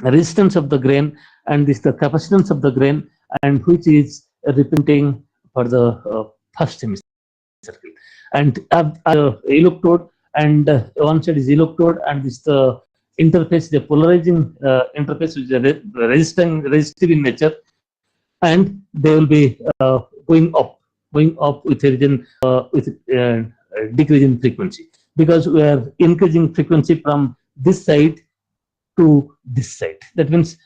resistance of the grain, and this is the capacitance of the grain, and which is representing for the first semicircle. And electrode, and one side is electrode, and this is the interface, the polarizing interface, which is resistive in nature, and they will be going up with a region with decreasing frequency, because we are increasing frequency from this side to this side. That means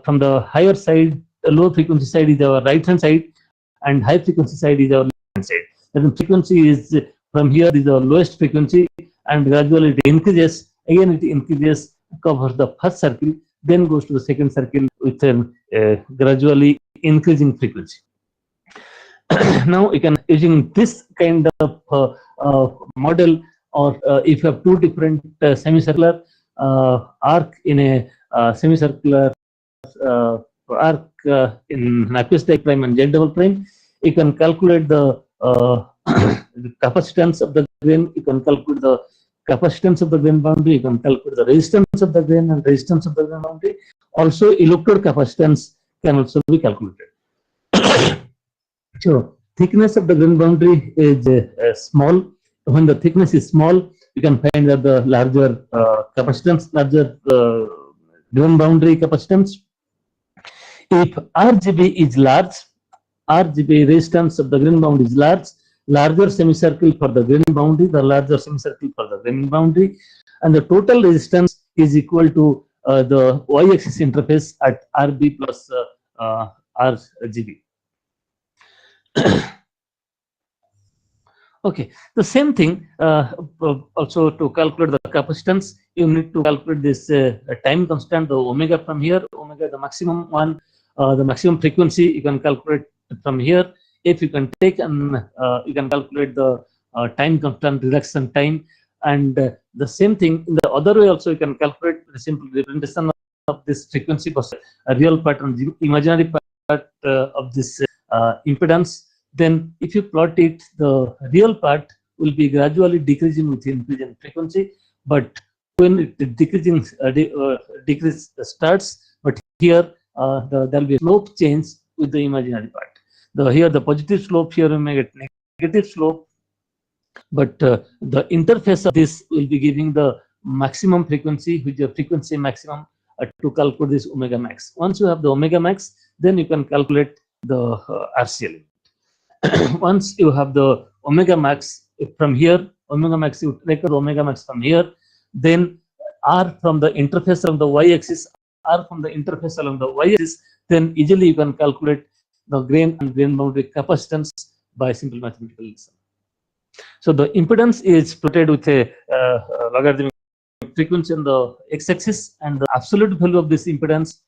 from the higher side, the low frequency side is our right hand side, and high frequency side is our left hand side. That means frequency is from here is the lowest frequency, and gradually it increases. Again, it increases, covers the first circle, then goes to the second circle with a gradually increasing frequency. Now you can, using this kind of model, or if you have two different semicircular arc in a semicircular arc in an aqueous prime and jet double prime, you can calculate the capacitance of the grain, you can calculate the capacitance of the grain boundary, you can calculate the resistance of the grain and resistance of the grain boundary. Also, electrode capacitance can also be calculated. So, thickness of the grain boundary is small. When the thickness is small, you can find that the larger capacitance, larger grain boundary capacitance. If RGB is large, RGB resistance of the grain boundary is large, larger semicircle for the grain boundary, the larger semicircle for the grain boundary, and the total resistance is equal to the y-axis interface at RB plus RGB. Okay, the same thing also to calculate the capacitance, you need to calculate this time constant, the omega from here, omega the maximum one, the maximum frequency you can calculate from here. If you can take and you can calculate the time constant, reduction time, and the same thing in the other way also you can calculate the simple representation of this frequency versus a real part and the imaginary part of this impedance. Then if you plot it, the real part will be gradually decreasing with increasing frequency, but when it decreasing decrease starts, but here there will be a slope change with the imaginary part. Here the positive slope, here we may get negative slope, but the interface of this will be giving the maximum frequency, which is the frequency maximum to calculate this omega max. Once you have the omega max, then you can calculate the RC element. Once you have the omega max from here, omega max, you record omega max from here, then R from the interface along the y-axis, R from the interface along the y-axis, then easily you can calculate the grain and grain boundary capacitance by simple mathematical reason. So the impedance is plotted with a logarithmic frequency on the x-axis, and the absolute value of this impedance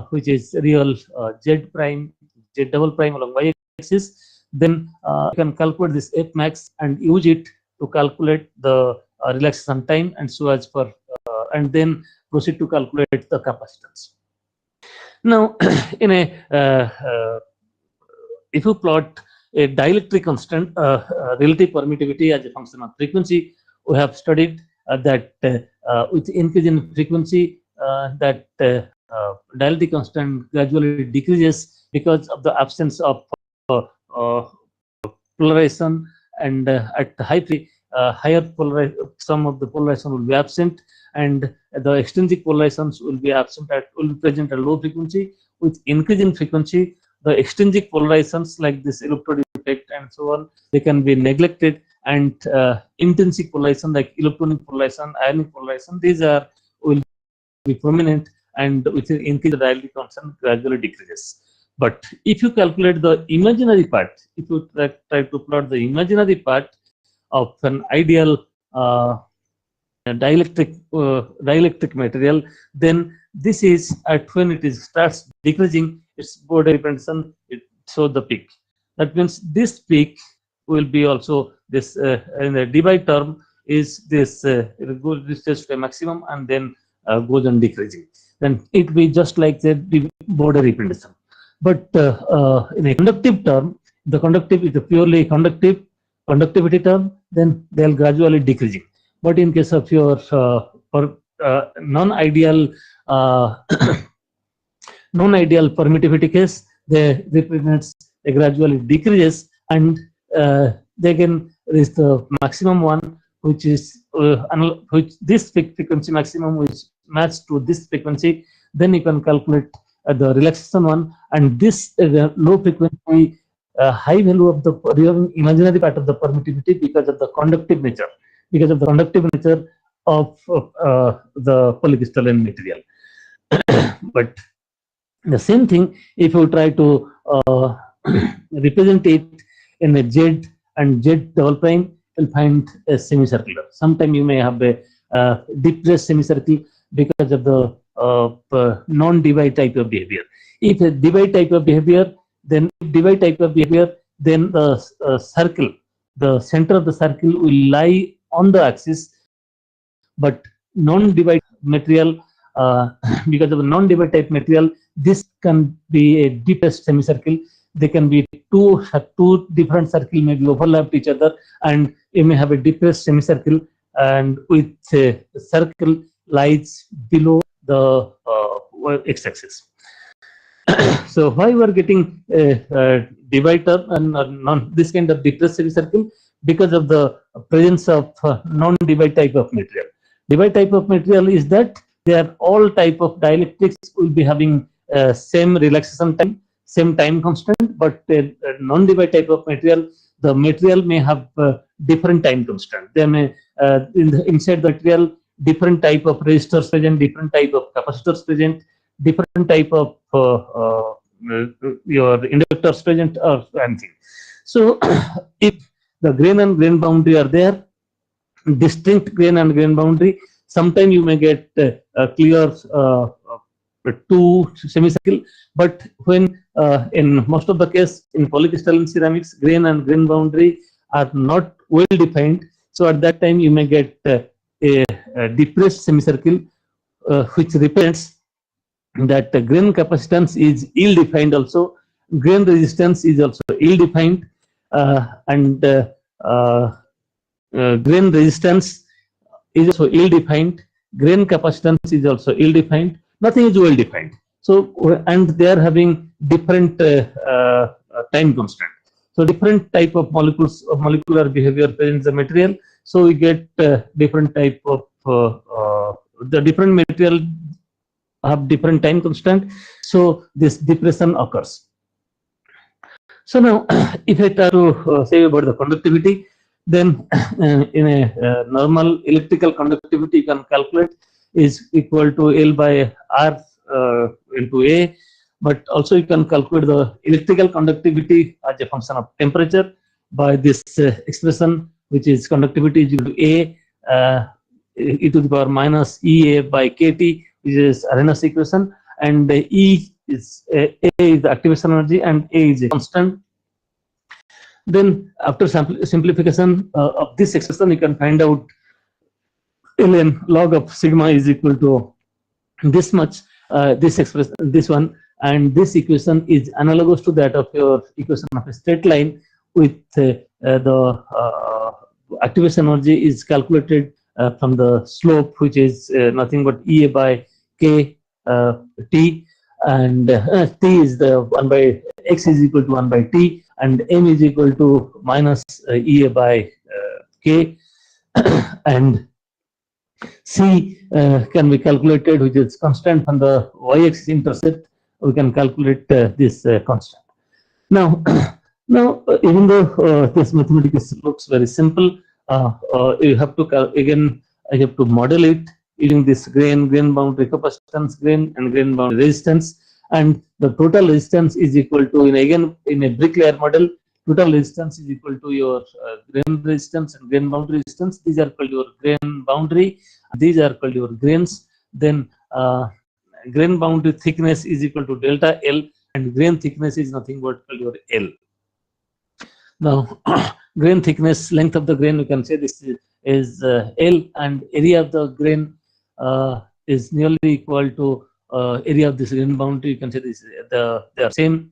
which is real Z prime, Z double prime along y-axis, then you can calculate this F max and use it to calculate the relaxation time and so as for and then proceed to calculate the capacitance. Now, in a if you plot a dielectric constant, relative permittivity as a function of frequency, we have studied that with increase in frequency, that dielectric constant gradually decreases because of the absence of polarization, and at high frequency, some of the polarization will be absent, and the extrinsic polarizations will be present at low frequency. With increase in frequency, the extrinsic polarizations like this electrode effect and so on, they can be neglected, and intrinsic polarization like electronic polarization, ionic polarization, these will be prominent, and with increase the dielectric constant gradually decreases. But if you calculate the imaginary part, if you try to plot the imaginary part of an ideal dielectric material, then this is at when it starts decreasing its border repetition, it shows the peak. That means this peak will be also this in the divide term is this it goes reaches to a maximum and then goes on decreasing. Then it will be just like the border repetition. But in a conductive term, the conductive is a purely conductivity term, then they'll gradually decreasing. But in case of your non-ideal non-ideal permittivity case, they represents a gradually decreases, and they can reach the maximum one, which is which this frequency maximum which match to this frequency. Then you can calculate the relaxation one, and this low frequency high value of the imaginary part of the permittivity because of the conductive nature, of the polycrystalline material. But the same thing, if you try to represent it in a Z and Z double prime, you'll find a semicircular. Sometimes you may have a depressed semicircle because of the non-divide type of behavior. If a divide type of behavior, then the circle, the center of the circle will lie on the axis, but non-divide material, because of a non-divide type material, this can be a depressed semicircle. They can be two different circles may be overlapped each other, and you may have a depressed semicircle, and with a circle lies below the x-axis. So why we are getting a divider and this kind of depressed semicircle? Because of the presence of non-divide type of material. Divide type of material is that they are all type of dielectrics will be having same relaxation time, same time constant, but non-divide type of material, the material may have different time constant. They may inside the material different type of resistors present, different type of capacitors present, different type of your inductors present, or anything. So if the grain and grain boundary are there, distinct grain and grain boundary, sometimes you may get a clear two semicircle, but when in most of the case in polycrystalline ceramics, grain and grain boundary are not well defined, so at that time you may get a depressed semicircle, which represents that the grain capacitance is ill-defined also, grain resistance is also ill-defined, and grain resistance is also ill-defined, grain capacitance is also ill-defined, nothing is well-defined. So, and they are having different time constant. So different type of molecular behavior presents the material. So we get different type of the different material have different time constant. So this depression occurs. So now, if I try to say about the conductivity, then in a normal electrical conductivity, you can calculate is equal to L by R into A. But also you can calculate the electrical conductivity as a function of temperature by this expression, which is conductivity is equal to A e to the power minus EA by KT, which is Arrhenius equation. and E is A is the activation energy, and A is a constant. Then after simplification of this expression, you can find out ln log of sigma is equal to this much, this expression, this one, and this equation is analogous to that of your equation of a straight line with the activation energy is calculated from the slope, which is nothing but EA by K T, and T is the 1 by X is equal to 1 by T, and M is equal to minus EA by K, and C can be calculated, which is constant from the y-axis intercept. We can calculate this constant. Now, even though this mathematics looks very simple, you have to again I have to model it using this grain boundary capacitance, grain boundary resistance, and the total resistance is equal to in a brick layer model. Total resistance is equal to your grain resistance and grain boundary resistance. These are called your grain boundary. These are called your grains. Then grain boundary thickness is equal to delta L, and grain thickness is nothing but your L. Now, grain thickness, length of the grain, you can say this is L, and area of the grain is nearly equal to area of this grain boundary. You can say this they are same.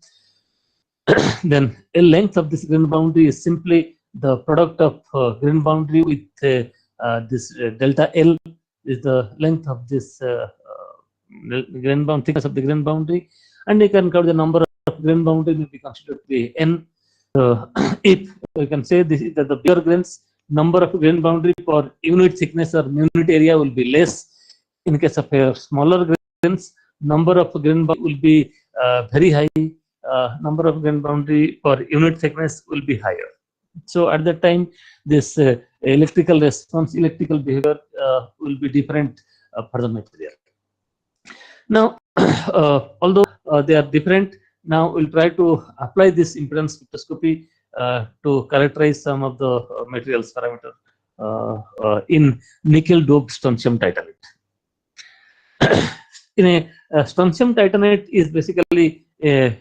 Then a length of this grain boundary is simply the product of grain boundary with this delta L is the length of this grain bound thickness of the grain boundary, and you can count the number of grain boundary will be considered to be n. If you can say this is that the bigger grains, number of grain boundary per unit thickness or unit area will be less. In case of a smaller grains, number of grain boundary will be very high. Number of grain boundary per unit thickness will be higher. So at that time, this electrical response, electrical behavior will be different for the material. Now, although they are different, now we'll try to apply this impedance spectroscopy to characterize some of the materials parameter in nickel doped strontium titanate. Strontium titanate is basically a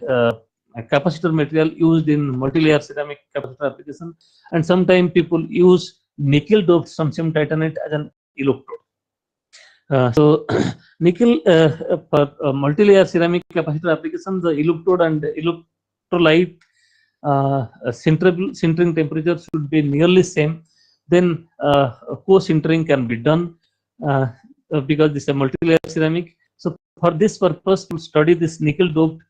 capacitor material used in multi-layer ceramic capacitor application, and sometimes people use nickel doped strontium titanate as an electrode. So nickel for multi-layer ceramic capacitor application, the electrode and electrolyte sintering temperature should be nearly same. Then co-sintering can be done because this is a multi-layer ceramic. So for this purpose, to study this nickel doped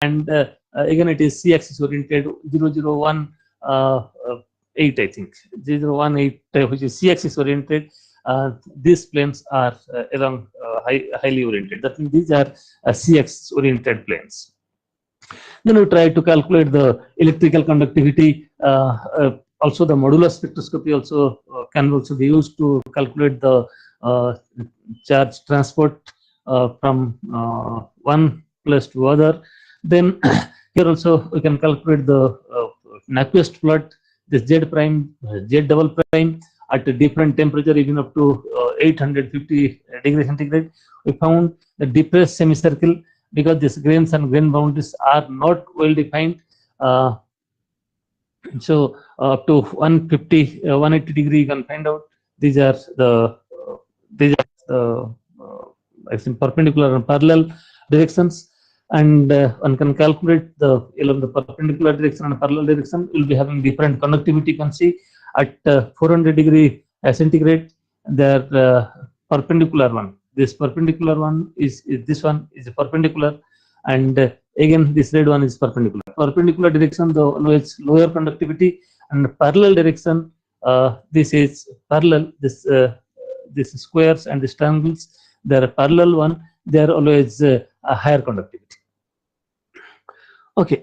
and again it is c-axis oriented 0018, I think 0018, which is c-axis oriented. These planes are along highly oriented. That means these are c-axis oriented planes. Then we try to calculate the electrical conductivity. Also, the modulus spectroscopy also can also be used to calculate the charge transport from one place to other. Then here also we can calculate the Nyquist plot, this Z prime, Z double prime at a different temperature, even up to 850 degrees centigrade. We found the depressed semicircle because these grains and grain boundaries are not well defined. So up to 150, 180 degree, you can find out these are the I think perpendicular and parallel directions, and one can calculate the along the perpendicular direction and parallel direction. Will be having different conductivity. You can see at 400 degree centigrade, their perpendicular one. This perpendicular one is this one is perpendicular, and again this red one is perpendicular. Perpendicular direction, the always lower conductivity, and parallel direction, this is parallel. This squares and these triangles, they are parallel one. They are always a higher conductivity. Okay.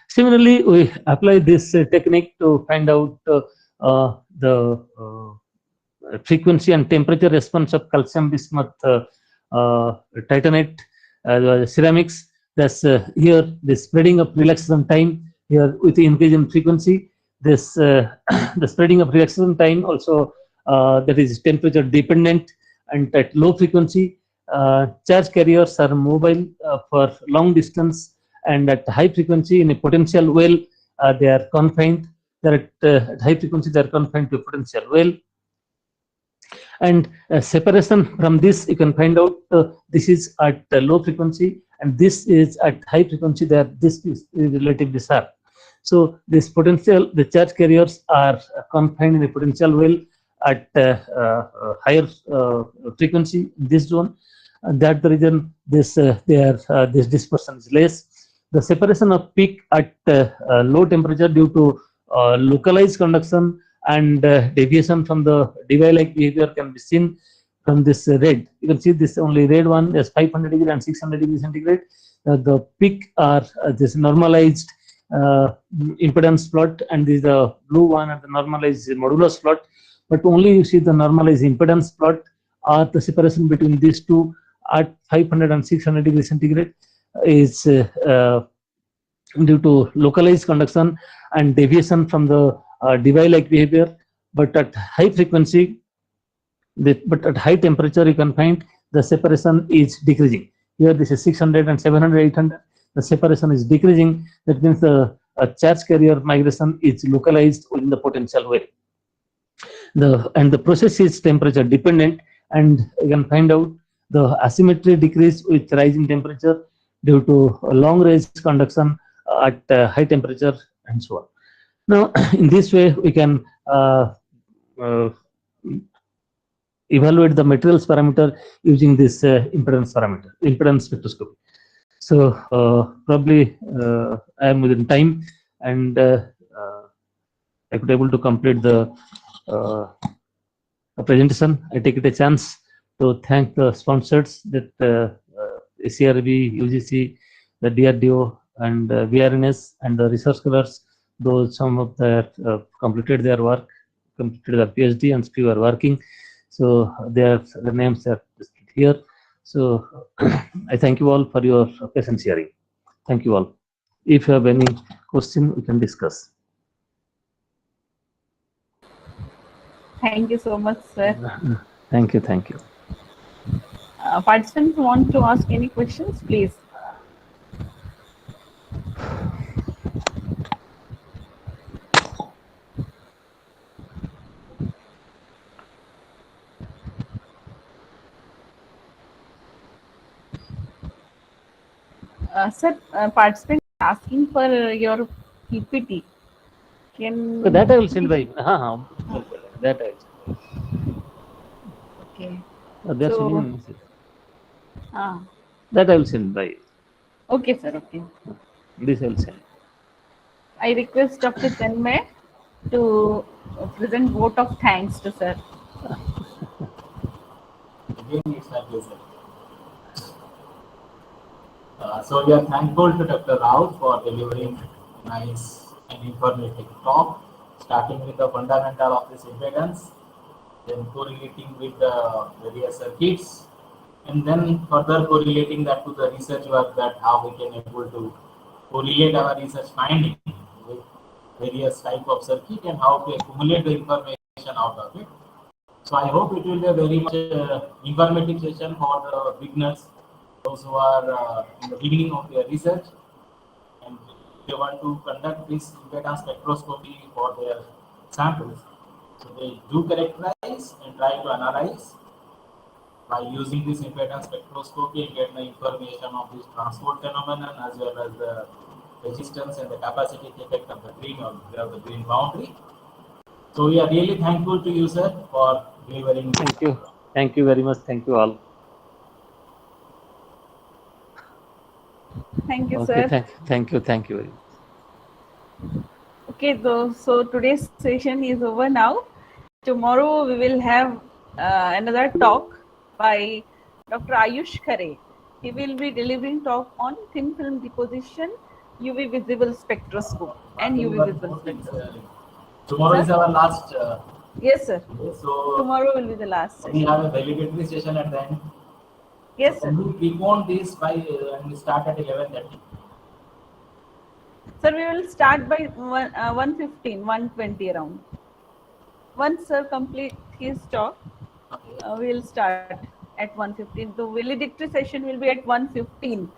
Similarly, we apply this technique to find out the frequency and temperature response of calcium bismuth titanate ceramics. That's here the spreading of relaxation time here with the increase in frequency. This the spreading of relaxation time also that is temperature dependent, and at low frequency charge carriers are mobile for long distance, and at high frequency in a potential well they are confined. They're at high frequency they are confined to a potential well. And separation from this, you can find out this is at low frequency and this is at high frequency. There, this is relatively sharp. So this potential, the charge carriers are confined in a potential well at higher frequency in this zone. That's the reason this this dispersion is less. The separation of peak at low temperature due to localized conduction and deviation from the device-like behavior can be seen from this red. You can see this only red one is 500 degree and 600 degree centigrade. The peak are this normalized impedance plot, and this is the blue one and the normalized modulus plot. But only you see the normalized impedance plot or the separation between these two at 500 and 600 degree centigrade is due to localized conduction and deviation from the device-like behavior. But at high frequency, but at high temperature, you can find the separation is decreasing. Here, this is 600 and 700, 800. The separation is decreasing. That means the charge carrier migration is localized within the potential well. The process is temperature dependent, and you can find out the asymmetry decrease with rising temperature due to long range conduction at high temperature and so on. Now, in this way, we can evaluate the materials parameter using this impedance parameter, impedance spectroscopy. So probably I am within time, and I could able to complete the presentation. I take it a chance to thank the sponsors, that ACRB, UGC, the DRDO, and VRNS, and the research scholars. Those some of that completed their work, completed their PhD, and still are working. So their names are here. So I thank you all for your patient hearing. Thank you all. If you have any question, we can discuss. Thank you so much, sir. Thank you. Thank you. Participants want to ask any questions, please. Sir, participant asking for your PPT. Can That I will send by. That I will send. Okay. That's So, that I will send by. okay, sir. Okay. This I will send. I request Dr. Tanmay to present vote of thanks to sir. Again, it's my pleasure. So we are thankful to Dr. Rao for delivering nice and informative talk, starting with the fundamental of this impedance, then correlating with the various circuits, and then further correlating that to the research work, that how we can able to correlate our research finding with various type of circuit and how to accumulate the information out of it. So I hope it will be a very much informative session for the beginners, those who are in the beginning of their research, and they want to conduct this impedance spectroscopy for their samples. So they do characterize and try to analyze by using this impedance spectroscopy and get the information of this transport phenomenon, as well as the resistance and the capacity effect of the green, or the green boundary. So we are really thankful to you, sir, for delivering this. Thank you. Thank you very much. Thank you all. Thank you, Okay. sir. Thank you. Thank you very much. Okay, so today's session is over now. Tomorrow we will have another talk by Dr. Ayush Khare. He will be delivering talk on thin film deposition, UV visible spectroscope and UV visible spectroscope. Tomorrow is Sir? our last. Yes, sir. So Tomorrow will be the last we session. have a valedictory session at the end. Yes, So sir. can we prepone this by and we start at 11:30? Sir, we will start by 1:15, 1:20 around. Once sir complete his talk, Okay. we will start at 1:15. The valedictory session will be at 1:15.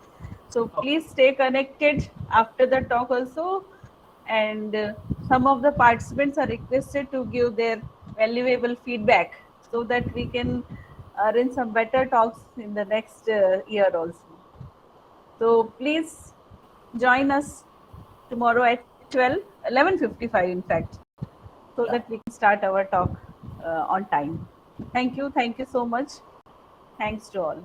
So please stay connected after the talk also. And some of the participants are requested to give their valuable feedback so that we can arrange some better talks in the next year also. So please join us tomorrow at 11:55 in fact, so Yeah. that we can start our talk on time. Thank you so much. Thanks to all.